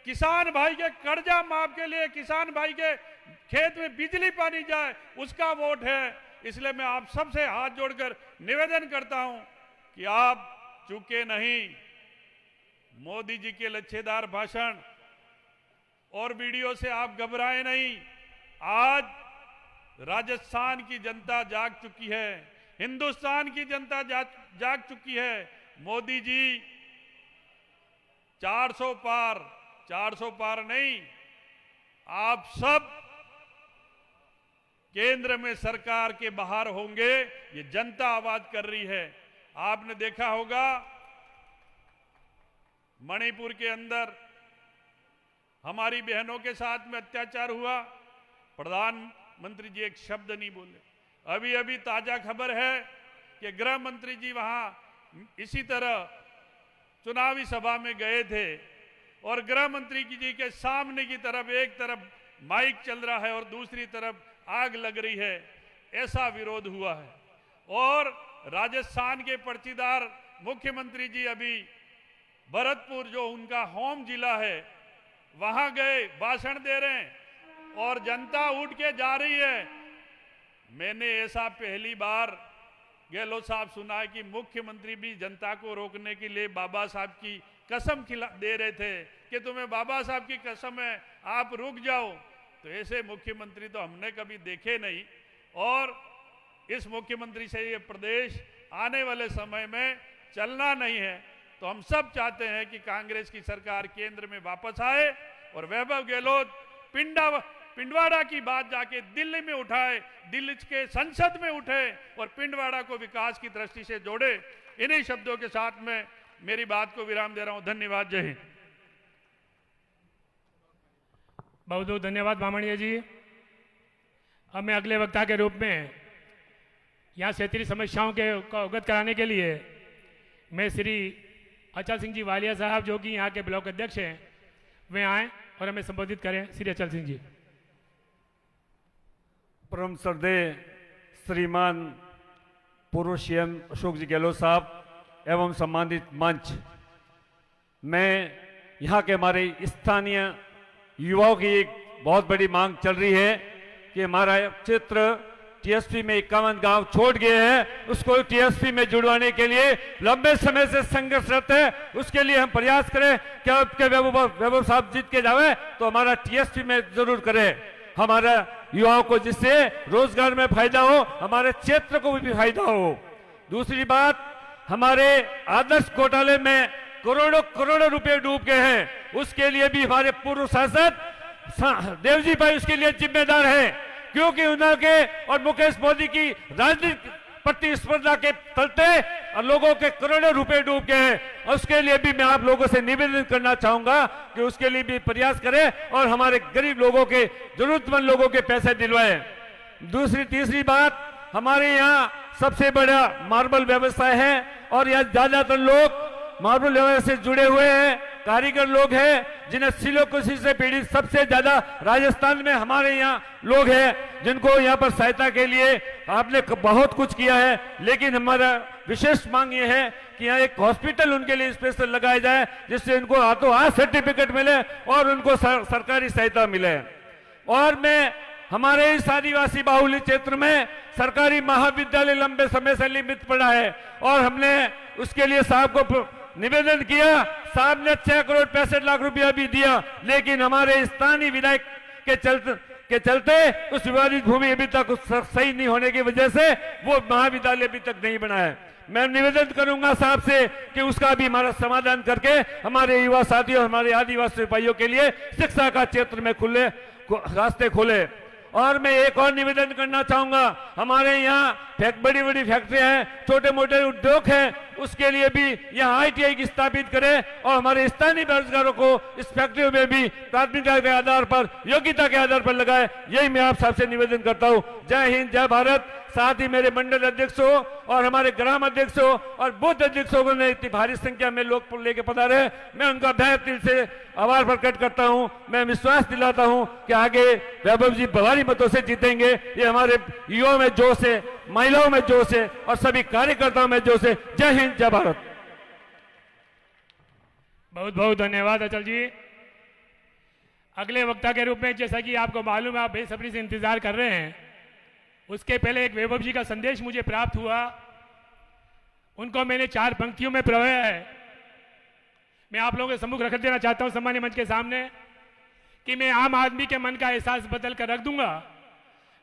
किसान भाई के कर्जा माफ के लिए, किसान भाई के खेत में बिजली पानी जाए, उसका वोट है। इसलिए मैं आप सबसे हाथ जोड़कर निवेदन करता हूं कि आप चूके नहीं, मोदी जी के लच्छेदार भाषण और वीडियो से आप घबराए नहीं। आज राजस्थान की जनता जाग चुकी है, हिंदुस्तान की जनता जाग चुकी है। मोदी जी 400 पार नहीं, आप सब केंद्र में सरकार के बाहर होंगे, ये जनता आवाज कर रही है। आपने देखा होगा मणिपुर के अंदर हमारी बहनों के साथ में अत्याचार हुआ, प्रधानमंत्री जी एक शब्द नहीं बोले। अभी अभी ताजा खबर है कि गृह मंत्री जी वहां इसी तरह चुनावी सभा में गए थे और गृह मंत्री जी के सामने की तरफ एक तरफ माइक चल रहा है और दूसरी तरफ आग लग रही है। ऐसा विरोध हुआ है। और राजस्थान के पर्चीदार मुख्यमंत्री जी अभी भरतपुर जो उनका होम जिला है वहां गए, भाषण दे रहे हैं और जनता उठ के जा रही है। मैंने ऐसा पहली बार गहलोत साहब सुना है कि मुख्यमंत्री भी जनता को रोकने के लिए बाबा साहब की कसम दे रहे थे कि तुम्हें बाबा साहब की कसम है, आप रुक जाओ। तो ऐसे मुख्यमंत्री तो हमने कभी देखे नहीं। और इस मुख्यमंत्री से ये प्रदेश आने वाले समय में चलना नहीं है। तो हम सब चाहते हैं कि कांग्रेस की सरकार केंद्र में वापस आए और वैभव गहलोत पिंडवाड़ा की बात जाके दिल्ली में उठाए, दिल्ली के संसद में उठे और पिंडवाड़ा को विकास की दृष्टि से जोड़े। इन्हीं शब्दों के साथ में मेरी बात को विराम दे रहा हूं। धन्यवाद। जय हिंद। बहुत बहुत धन्यवाद बामणिया जी। अब मैं अगले वक्ता के रूप में यहाँ क्षेत्रीय समस्याओं के को अवगत कराने के लिए मैं श्री अचल सिंह जी वालिया साहब जो कि यहाँ के ब्लॉक अध्यक्ष हैं वे आए और हमें संबोधित करें। श्री अचल सिंह जी। परम श्रद्धेय श्रीमान पूर्व सीएम अशोक जी गहलोत साहब एवं सम्मानित मंच, मैं यहाँ के हमारे स्थानीय युवाओं की एक बहुत बड़ी मांग चल रही है कि हमारा क्षेत्र टीएसपी में 51 गांव छोड़ गए हैं, उसको टीएसपी में जुड़वाने के लिए लंबे समय से संघर्षरत है। उसके लिए हम प्रयास करें कि आपके वैभव साहब जीत के जावे तो हमारा टीएसपी में जरूर करें, हमारा युवाओं को जिससे रोजगार में फायदा हो, हमारे क्षेत्र को भी फायदा हो। दूसरी बात, हमारे आदर्श घोटाले में करोड़ों रुपए डूब गए हैं, उसके लिए भी हमारे पूर्व सांसद देवजी भाई उसके लिए जिम्मेदार है, क्योंकि उनके और मुकेश मोदी की राजनीतिक प्रतिस्पर्धा के चलते लोगों के करोड़ों रुपए डूब गए हैं। और उसके लिए भी मैं आप लोगों से निवेदन करना चाहूंगा कि उसके लिए भी प्रयास करें और हमारे गरीब लोगों के, जरूरतमंद लोगों के पैसे दिलवाएं। तीसरी बात, हमारे यहाँ सबसे बड़ा मार्बल व्यवसाय है और यहाँ ज्यादातर लोग मार्बल व्यवसाय से जुड़े हुए हैं, कारीगर लोग हैं जिन्हें सिलोकोसिस से पीड़ित सबसे ज्यादा राजस्थान में हमारे यहाँ लोग हैं, जिनको यहाँ पर सहायता के लिए आपने बहुत कुछ किया है। लेकिन हमारा विशेष मांग ये है कि यहाँ एक हॉस्पिटल उनके लिए स्पेशल लगाया जाए, जिससे उनको हाथों हाथ सर्टिफिकेट मिले और उनको सरकारी सहायता मिले। और मैं हमारे इस आदिवासी बाहुल्य क्षेत्र में सरकारी महाविद्यालय लंबे समय से लिमिट पड़ा है और हमने उसके लिए साहब को निवेदन किया, साहब ने 6 करोड़ 65 लाख रुपया भी दिया, लेकिन हमारे स्थानीय विधायक के चलते उस विवादित भूमि अभी तक सही नहीं होने की वजह से वो महाविद्यालय अभी तक नहीं बना है। मैं निवेदन करूंगा साहब से कि उसका भी हमारा समाधान करके हमारे युवा साथियों, हमारे आदिवासी भाइयों के लिए शिक्षा का क्षेत्र में रास्ते खोले। और मैं एक और निवेदन करना चाहूंगा, हमारे यहाँ बड़ी बड़ी फैक्ट्रियां हैं, छोटे मोटे उद्योग हैं, उसके लिए भी यहाँ आईटीआई की स्थापित करें और हमारे स्थानीय बेरोजगारों को इस फैक्ट्रियों में भी प्राथमिकता के आधार पर, योग्यता के आधार पर लगाए। यही मैं आप सबसे निवेदन करता हूँ। जय हिंद, जय भारत। साथ ही मेरे मंडल अध्यक्षों और हमारे ग्राम अध्यक्षों और बूथ अध्यक्षों ने इतनी भारी संख्या में लोग लेके पधारे, मैं उनका तहे दिल से आभार प्रकट करता हूं। मैं विश्वास दिलाता हूं कि आगे वैभव जी भारी मतों से जीतेंगे। ये हमारे युवाओं में जोश है, महिलाओं में जोश है और सभी कार्यकर्ताओं में जोश है। जय हिंद, जय भारत। बहुत बहुत धन्यवाद अचल जी। अगले वक्ता के रूप में, जैसा कि आपको मालूम है, आप बेसब्री से इंतजार कर रहे हैं, उसके पहले एक वैभव जी का संदेश मुझे प्राप्त हुआ, उनको मैंने 4 पंक्तियों में पढ़ाया है। मैं आप लोगों के सम्मुख रख देना चाहता हूं सम्मानीय मंच के सामने कि मैं आम आदमी के मन का एहसास बदल कर रख दूंगा।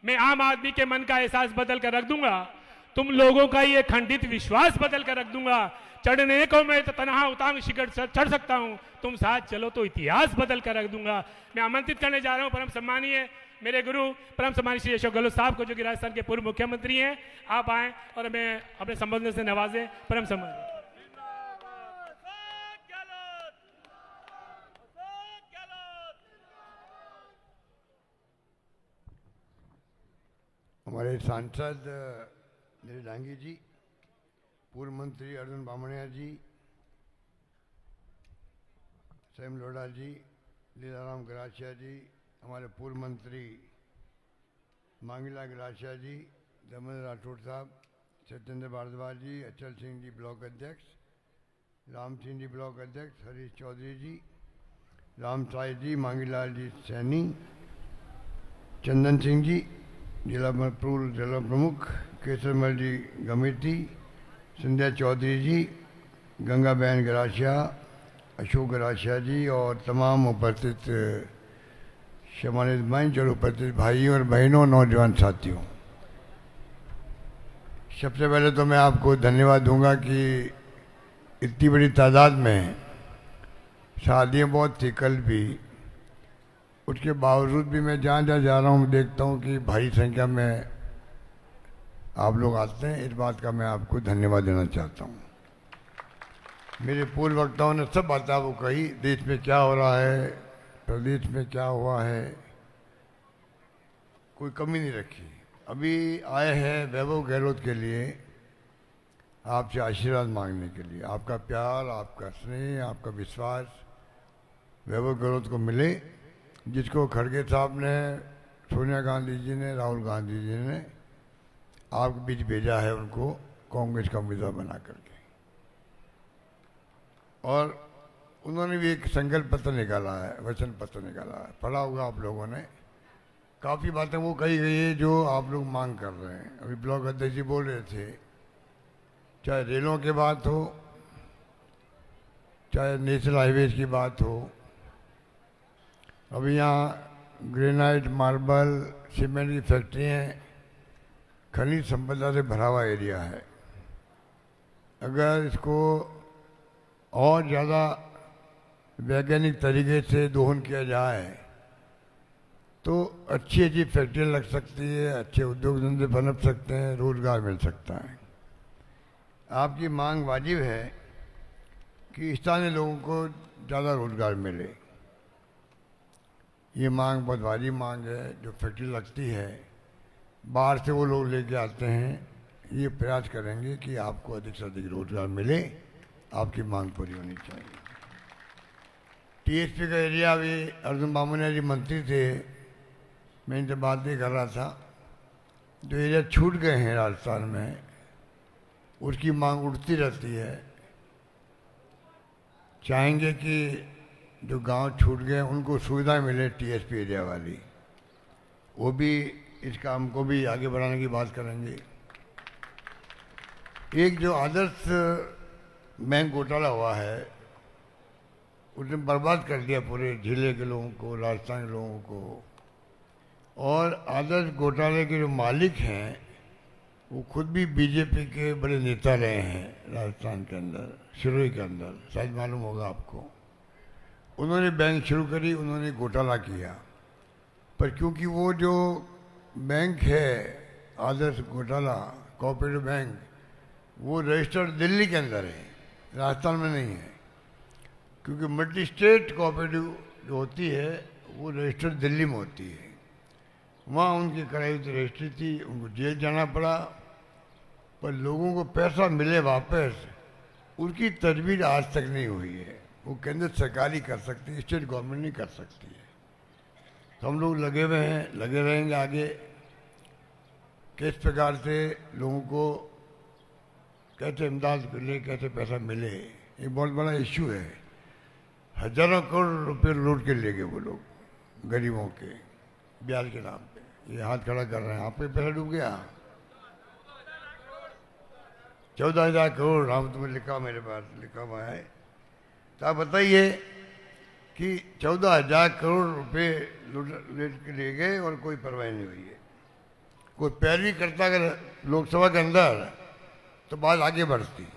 मैं आम आदमी के मन का एहसास बदल कर रख दूंगा। तुम लोगों का ये खंडित विश्वास बदल कर रख दूंगा। चढ़ने को मैं तो तनहा उतांग शिखर चढ़ सकता हूं, तुम साथ चलो तो इतिहास बदल कर रख दूंगा। मैं आमंत्रित करने जा रहा हूं परम सम्मानीय मेरे गुरु परम सम्मानीय श्री अशोक गहलोत साहब को, जो कि राजस्थान के पूर्व मुख्यमंत्री हैं। आप आए और हमें अपने संबोधन से नवाजें। परम सम्मानीय हमारे सांसद मेरे डांगी जी, पूर्व मंत्री अर्जुन बामणिया जी, सैम लोढ़ा जी, लीलाराम गरासिया जी, हमारे पूर्व मंत्री मांगीलाल गरासिया जी, धर्मेंद्र राठौड़ साहब, सत्येंद्र भारद्वाज जी, अचल सिंह जी ब्लॉक अध्यक्ष, राम सिंह जी ब्लॉक अध्यक्ष, हरीश चौधरी जी, राम साई जी, मांगीलाल जी सैनी, चंदन सिंह जी जिला प्रमुख, केसरमल जी गमेती, संध्या चौधरी जी, गंगा बहन गरासिया, अशोक गरासिया जी और तमाम उपस्थित सम्मानित मंच और उपस्थित भाइयों और बहनों, नौजवान साथियों, सबसे पहले तो मैं आपको धन्यवाद दूंगा कि इतनी बड़ी तादाद में शादियाँ बहुत थी कल भी, उसके बावजूद भी मैं जहाँ जहाँ जा रहा हूँ देखता हूँ कि भारी संख्या में आप लोग आते हैं। इस बात का मैं आपको धन्यवाद देना चाहता हूँ। मेरे पूर्व वक्ताओं ने सब बातें वो कही, देश में क्या हो रहा है, प्रदेश में क्या हुआ है, कोई कमी नहीं रखी। अभी आए हैं वैभव गहलोत के लिए आपसे आशीर्वाद मांगने के लिए। आपका प्यार, आपका स्नेह, आपका विश्वास वैभव गहलोत को मिले, जिसको खड़गे साहब ने, सोनिया गांधी जी ने, राहुल गांधी जी ने आपके बीच भेजा है उनको कांग्रेस का उम्मीदवार बना करके। और उन्होंने भी एक संकल्प पत्र निकाला है, वचन पत्र निकाला है, पढ़ा होगा आप लोगों ने। काफ़ी बातें वो कही गई है जो आप लोग मांग कर रहे हैं। अभी ब्लॉक अध्यक्ष जी बोल रहे थे, चाहे रेलों की बात हो, चाहे नेशनल हाईवेज की बात हो। अभी यहाँ ग्रेनाइट, मार्बल, सीमेंट की फैक्ट्री हैं, खनिज संपदा से भरा हुआ एरिया है। अगर इसको और ज़्यादा वैज्ञानिक तरीके से दोहन किया जाए तो अच्छी अच्छी फैक्ट्रियाँ लग सकती है, अच्छे उद्योग धंधे पनप सकते हैं, रोजगार मिल सकता है। आपकी मांग वाजिब है कि स्थानीय लोगों को ज़्यादा रोजगार मिले। ये मांग बहुत भारी मांग है। जो फैक्ट्री लगती है बाहर से वो लोग लेके आते हैं, ये प्रयास करेंगे कि आपको अधिक से अधिक रोजगार मिले। आपकी मांग पूरी होनी चाहिए। टीएसपी का एरिया भी अर्जुन बामणिया जी मंत्री थे, मैं इनसे बात नहीं कर रहा था। जो एरिया छूट गए हैं राजस्थान में, उसकी मांग उठती रहती है। चाहेंगे कि जो गांव छूट गए उनको सुविधा मिले टीएसपी एरिया वाली। वो भी इस काम को भी आगे बढ़ाने की बात करेंगे। एक जो आदर्श बैंक घोटाला हुआ है, उसने बर्बाद कर दिया पूरे जिले के लोगों को, राजस्थान के लोगों को। और आदर्श घोटाले के जो मालिक हैं वो खुद भी बीजेपी के बड़े नेता रहे हैं राजस्थान के अंदर, सिरोही के अंदर, शायद मालूम होगा आपको। उन्होंने बैंक शुरू करी, उन्होंने घोटाला किया, पर क्योंकि वो जो बैंक है आदर्श घोटाला कोऑपरेटिव बैंक, वो रजिस्टर्ड दिल्ली के अंदर है, राजस्थान में नहीं है। क्योंकि मल्टी स्टेट कोऑपरेटिव जो होती है वो रजिस्टर्ड दिल्ली में होती है। वहाँ उनकी कराई हुई रजिस्ट्री थी, उनको जेल जाना पड़ा, पर लोगों को पैसा मिले वापस, उसकी तजवीज़ आज तक नहीं हुई है। वो केंद्र सरकार ही कर सकती है, स्टेट गवर्नमेंट नहीं कर सकती है। तो हम लोग लगे हुए हैं, लगे रहेंगे आगे। किस प्रकार से लोगों को कैसे इमदाद मिले, कैसे पैसा मिले, ये बहुत बड़ा इश्यू है। हजारों करोड़ रुपए लूट के ले गए वो लोग गरीबों के ब्याज के नाम पे। ये हाथ खड़ा कर रहे हैं, आप पे पैसा डूब गया 14,000 करोड़। नाम तुम्हें लिखा, मेरे पास लिखा हुआ है। तो आप बताइए कि 14,000 करोड़ रुपए लेट के ले गए और कोई परवाह नहीं हुई है। कोई पैरवी करता अगर लोकसभा के अंदर तो बात आगे बढ़ती।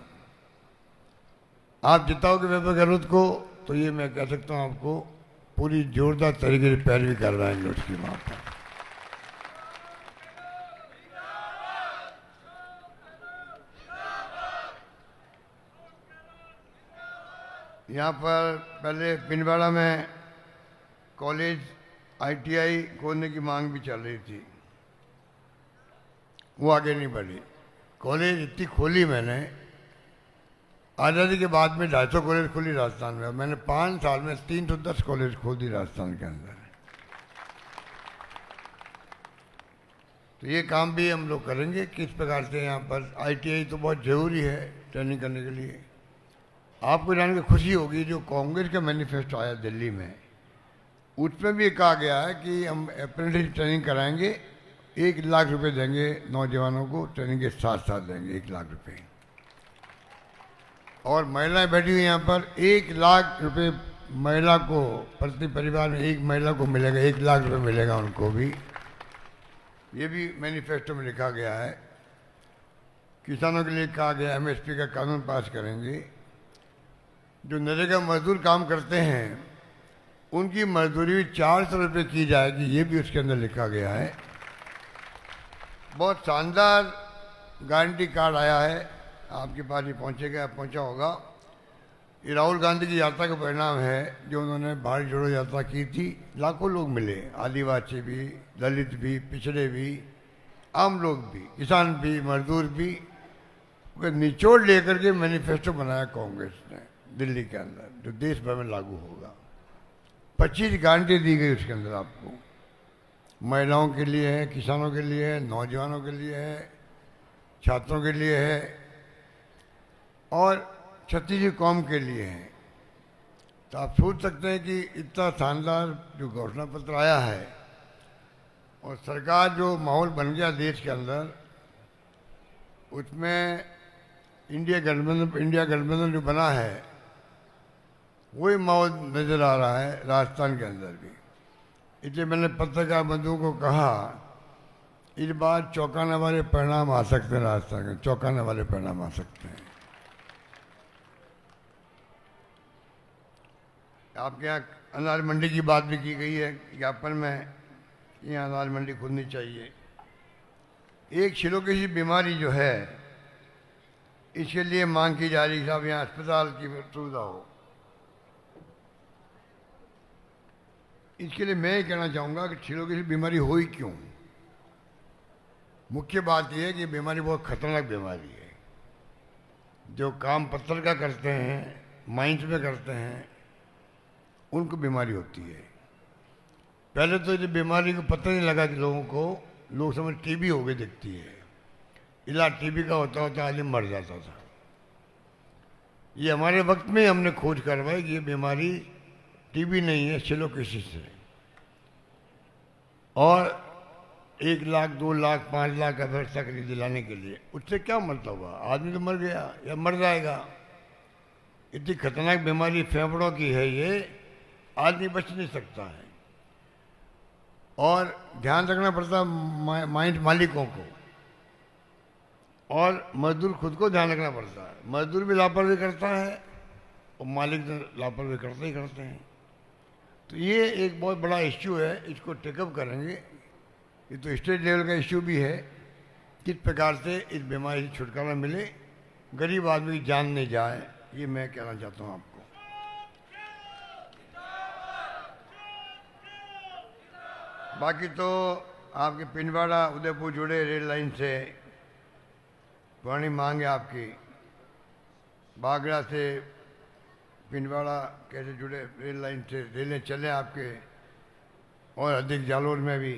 आप जिताओगे वैभव गहलोत को तो ये मैं कह सकता हूँ आपको पूरी जोरदार तरीके से पैरवी करवाएंगे उसकी वहां पर। यहाँ पर पहले पिंडवाड़ा में कॉलेज ITI खोलने की मांग भी चल रही थी, वो आगे नहीं बढ़ी। कॉलेज इतनी खोली मैंने, आज़ादी के बाद में 250 कॉलेज खोली राजस्थान में। मैंने 5 साल में 310 कॉलेज खोल दी राजस्थान के अंदर। तो ये काम भी हम लोग करेंगे किस प्रकार से। यहाँ पर ITI तो बहुत जरूरी है ट्रेनिंग करने के लिए। आपको जान के खुशी होगी जो कांग्रेस का मैनिफेस्टो आया दिल्ली में, उसमें भी कहा गया है कि हम अप्रेंटिस ट्रेनिंग कराएंगे, 1 लाख रुपए देंगे नौजवानों को, ट्रेनिंग के साथ साथ देंगे 1 लाख रुपए। और महिलाएं बैठी हुई यहाँ पर, 1 लाख रुपए महिला को, प्रति परिवार में एक महिला को मिलेगा, 1 लाख रुपए मिलेगा उनको भी। ये भी मैनिफेस्टो में लिखा गया है। किसानों के लिए कहा गया MSP का कानून पास करेंगे। जो नरेगा मजदूर काम करते हैं उनकी मजदूरी भी 400 रुपये की जाएगी, ये भी उसके अंदर लिखा गया है। बहुत शानदार गारंटी कार्ड आया है, आपके पास ही पहुंचेगा, पहुंचा होगा। ये राहुल गांधी की यात्रा का परिणाम है, जो उन्होंने भारत जोड़ो यात्रा की थी। लाखों लोग मिले, आदिवासी भी, दलित भी, पिछड़े भी, आम लोग भी, किसान भी, मजदूर भी। निचोड़ लेकर के मैनिफेस्टो बनाया कांग्रेस ने दिल्ली के अंदर, जो देश भर में लागू होगा। 25 गारंटी दी गई उसके अंदर आपको। महिलाओं के लिए है, किसानों के लिए है, नौजवानों के लिए है, छात्रों के लिए है और छत्तीसगढ़ी कौम के लिए है। तो आप सोच सकते हैं कि इतना शानदार जो घोषणा पत्र आया है और सरकार जो माहौल बन गया देश के अंदर, उसमें इंडिया गठबंधन जो बना है वही माहौल नजर आ रहा है राजस्थान के अंदर भी। इसलिए मैंने पत्रकार बंधुओं को कहा, इस बार चौंकाने वाले परिणाम आ सकते हैं राजस्थान के, चौंकाने वाले परिणाम आ सकते हैं। आपके यहाँ अनाज मंडी की बात भी की गई है ज्ञापन में, यहाँ अनाज मंडी खुलनी चाहिए। एक शिलोकेशी बीमारी जो है, इसके लिए मांग की जा रही है साहब यहाँ अस्पताल की सुविधा हो। इसके लिए मैं ये कहना चाहूँगा कि शिलोकेशी बीमारी हुई क्यों। मुख्य बात यह है कि बीमारी बहुत खतरनाक बीमारी है। जो काम पत्थर का करते हैं, माइंस में करते हैं, उनको बीमारी होती है। पहले तो ये बीमारी को पता नहीं लगा कि लोगों को, लोग समझ TB हो गई दिखती है। इलाज TB का होता आदमी मर जाता था। ये हमारे वक्त में हमने खोज करवाई कि ये बीमारी TB नहीं है, शिलोकेशी से। और 1 लाख, 2 लाख, 5 लाख का व्यवस्था करी दिलाने के लिए, उससे क्या मतलब हुआ? आदमी तो मर गया या मर जाएगा। इतनी खतरनाक बीमारी फेफड़ों की है ये, आदमी बच नहीं सकता है। और ध्यान रखना पड़ता माइंड मालिकों को, और मजदूर खुद को ध्यान रखना पड़ता है। मजदूर भी लापरवाही करता है और मालिक लापरवाही करते ही करते हैं। तो ये एक बहुत बड़ा इश्यू है, इसको टेकअप करेंगे। ये तो स्टेट लेवल का इश्यू भी है, किस प्रकार से इस बीमारी से छुटकारा मिले, गरीब आदमी की जान नहीं जाए, ये मैं कहना चाहता हूँ आपको। बाकी तो आपके पिंडवाड़ा उदयपुर जुड़े रेल लाइन से पुरानी मांग है आपकी। बागड़ा से पिंडवाड़ा कैसे जुड़े रेल लाइन से, रेलें चले आपके। और अधिक जालोर में भी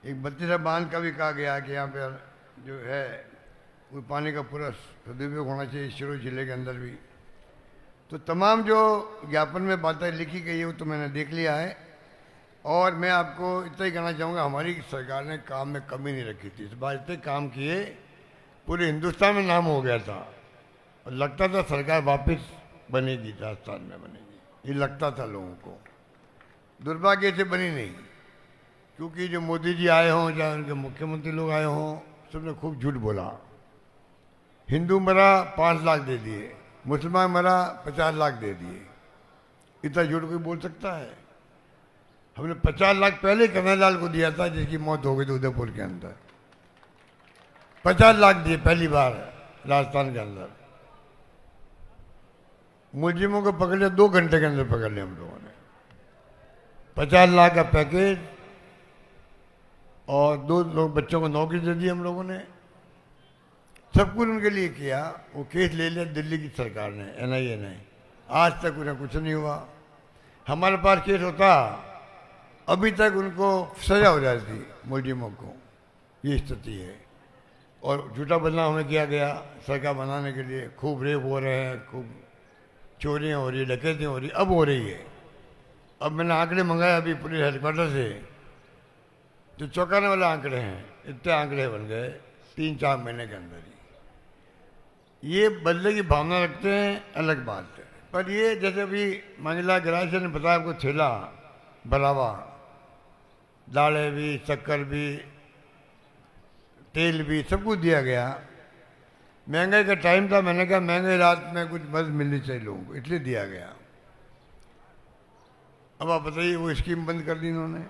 एक 32 बांध का भी कहा गया है कि यहाँ पर जो है वो पानी का पूरा सदुपयोग होना चाहिए शिरो जिले के अंदर भी। तो तमाम जो ज्ञापन में बातें लिखी गई है वो तो मैंने देख लिया है। और मैं आपको इतना ही कहना चाहूँगा, हमारी सरकार ने काम में कमी नहीं रखी थी। इस बार इतने काम किए, पूरे हिंदुस्तान में नाम हो गया था और लगता था सरकार वापस बनेगी, राजस्थान में बनेगी, ये लगता था लोगों को। दुर्भाग्य से बनी नहीं, क्योंकि जो मोदी जी आए हों, चाहे उनके मुख्यमंत्री लोग आए हों, सबने खूब झूठ बोला। हिंदू मरा 5 लाख दे दिए, मुसलमान मरा 50 लाख दे दिए। इतना झूठ कोई बोल सकता है? हमने 50 लाख पहले कन्हैयालाल को दिया था, जिसकी मौत हो गई थी उदयपुर के अंदर। 50 लाख दिए पहली बार राजस्थान के अंदर। मुलजिमों को पकड़ लिया, 2 घंटे के अंदर पकड़ लिया हम लोगों ने। 50 लाख का पैकेज और 2 लोग बच्चों को नौकरी दे दी हम लोगों ने। सब कुछ उनके लिए किया। वो केस ले लिया दिल्ली की सरकार ने, NIA ने। आज तक उन्हें कुछ नहीं हुआ। हमारे पास केस होता, अभी तक उनको सजा हो जाती मुलजिमों को। ये स्थिति है। और झूठा बदनाम हमें किया गया सरकार बनाने के लिए। खूब रेप हो रहे हैं, खूब चोरियां हो रही है, डकैतियाँ हो रही, अब हो रही है। अब मैंने आंकड़े मंगाए अभी पुलिस हेडक्वार्टर से, जो चौंकाने वाले आंकड़े हैं। इतने आंकड़े बन गए 3-4 महीने के अंदर ही। ये बदले की भावना रखते हैं, अलग बात है। पर ये जैसे अभी मंगला गिराज ने बताया, आपको थैला भरावा, दालें भी, शक्कर भी, तेल भी, सब कुछ दिया गया। महंगाई का टाइम था, मैंने कहा महंगाई रात में कुछ मदद मिलनी चाहिए लोगों को, इसलिए दिया गया। अब आप बताइए, वो स्कीम बंद कर दी इन्होंने।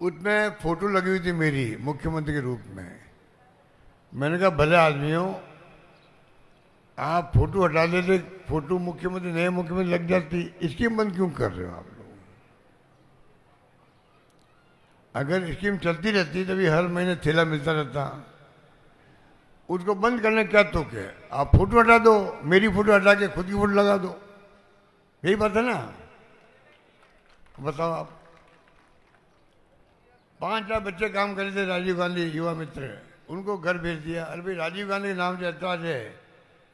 उसमें फोटो लगी हुई थी मेरी मुख्यमंत्री के रूप में। मैंने कहा भले आदमी हो, आप फोटो हटा देते, फोटो मुख्यमंत्री नए मुख्यमंत्री लग जाती। स्कीम बंद क्यों कर रहे हो आप लोग? अगर स्कीम चलती रहती तभी हर महीने थैला मिलता रहता। उसको बंद करने क्या तुक है? आप फोटो हटा दो, मेरी फोटो हटा के खुद की फोटो लगा दो। यही बात है ना? बताओ आप। 5 बच्चे काम कर रहे थे राजीव गांधी युवा मित्र, उनको घर भेज दिया। अरे भाई, राजीव गांधी के नाम से ऐतराज है,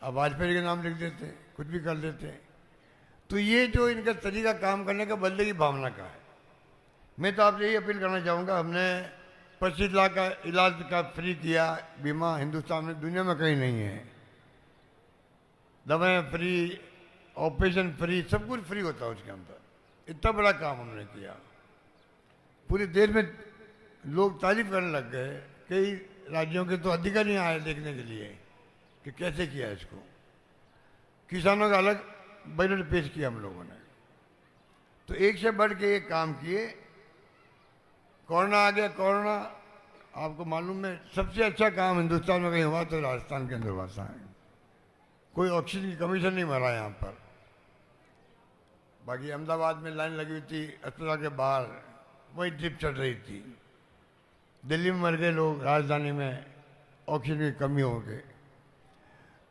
अब वाजपेयी के नाम लिख देते, कुछ भी कर देते। तो ये जो इनका तरीका काम करने का बदले की भावना का है। मैं तो आपसे यही अपील करना चाहूँगा, हमने 25 लाख का इलाज का फ्री किया बीमा, हिंदुस्तान में दुनिया में कहीं नहीं है। दवाएं फ्री, ऑपरेशन फ्री, सब कुछ फ्री होता है उसके अंदर। इतना बड़ा काम हमने किया। पूरे देश में लोग तारीफ करने लग गए। कई राज्यों के तो अधिकारी आए देखने के लिए कि कैसे किया इसको। किसानों का अलग बजट पेश किया हम लोगों ने। तो एक से बढ़ के एक काम किए। कोरोना आ गया। कोरोना आपको मालूम है, सबसे अच्छा काम हिंदुस्तान में कहीं हुआ तो राजस्थान के अंदर हुआ था। कोई ऑक्सीजन की कमीशन नहीं मरा यहाँ पर। बाकी अहमदाबाद में लाइन लगी हुई थी अस्पताल के बाहर, वही ड्रिप चल रही थी। दिल्ली में मर गए लोग, राजधानी में ऑक्सीजन की कमी हो गई।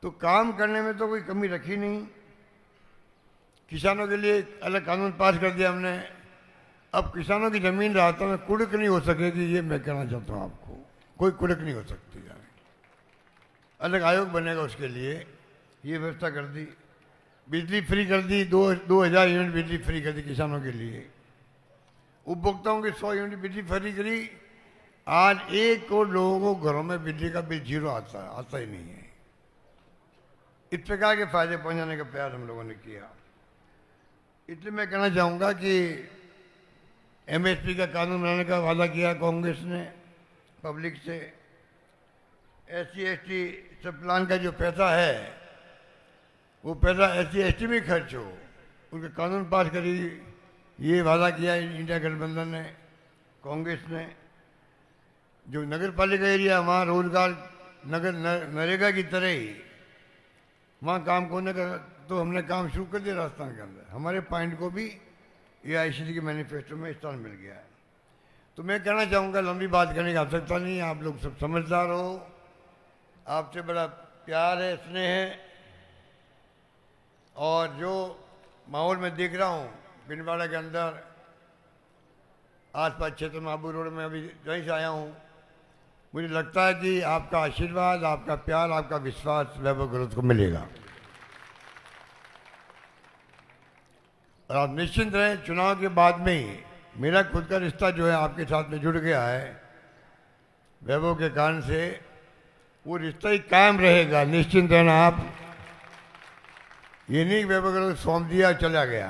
तो काम करने में तो कोई कमी रखी नहीं। किसानों के लिए अलग कानून पास कर दिया हमने। अब किसानों की जमीन राजस्थान में कुड़क नहीं हो सकेगी, ये मैं कहना चाहता हूँ आपको। कोई कुड़क नहीं हो सकती है। अलग आयोग बनेगा उसके लिए, ये व्यवस्था कर दी। बिजली फ्री कर दी, 2000 यूनिट बिजली फ्री कर दी किसानों के लिए। उपभोक्ताओं की 100 यूनिट बिजली फ्री करी। आज 1 करोड़ लोगों को घरों में बिजली का बिल 0 आता ही नहीं है। इस प्रकार के फायदे पहुंचाने का प्रयास हम लोगों ने किया। इसलिए मैं कहना चाहूँगा कि MSP का कानून बनाने का वादा किया कांग्रेस ने पब्लिक से। SC/ST सब प्लान का जो पैसा है, वो पैसा SC/ST में खर्च हो, उनके कानून पास करी। ये वादा किया इंडिया गठबंधन ने, कांग्रेस ने। जो नगर पालिका एरिया, वहाँ रोजगार नरेगा की तरह ही वहाँ काम होने का, तो हमने काम शुरू कर दिया राजस्थान के अंदर। हमारे पॉइंट को भी AICC के मैनिफेस्टो में स्थान मिल गया है। तो मैं कहना चाहूँगा, लंबी बात करने की आवश्यकता नहीं है। आप लोग सब समझदार हो, आपसे बड़ा प्यार है, स्नेह है। और जो माहौल में देख रहा हूँ बिनवाड़ा के अंदर, आसपास क्षेत्र में, आबू रोड में, अभी वहीं से आया हूँ, मुझे लगता है कि आपका आशीर्वाद, आपका प्यार, आपका विश्वास वैभव गहलोत को मिलेगा। और आप निश्चिंत रहें, चुनाव के बाद में ही मेरा खुद का रिश्ता जो है आपके साथ में जुड़ गया है वैभव के कारण से। वो रिश्ता ही कायम रहेगा, निश्चिंत रहना आप। ये नहीं वैभव गहलोत सौंप दिया चला गया।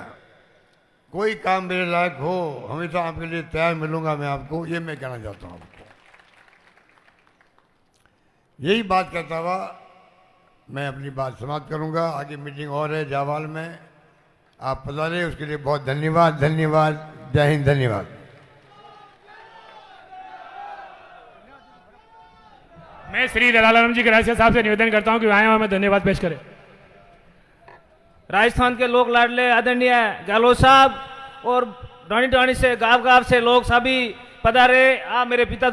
कोई काम मेरे लायक हो हमेशा आपके लिए तैयार मिलूंगा मैं आपको, ये मैं कहना चाहता हूँ आपको। यही बात करता हुआ मैं अपनी बात समाप्त करूंगा। आगे मीटिंग और है जावाल में, आप पधारे उसके लिए बहुत धन्यवाद। धन्यवाद। जय हिंद। धन्यवाद। मैं श्री दलालम जी गरासिया साहब से निवेदन करता हूं कि आए हमें धन्यवाद पेश करें। राजस्थान के लोक लाडले आदरणीय गहलोत साहब और ढाणी ढाणी से गांव गांव से लोग सभी पधारे। आप मेरे पिता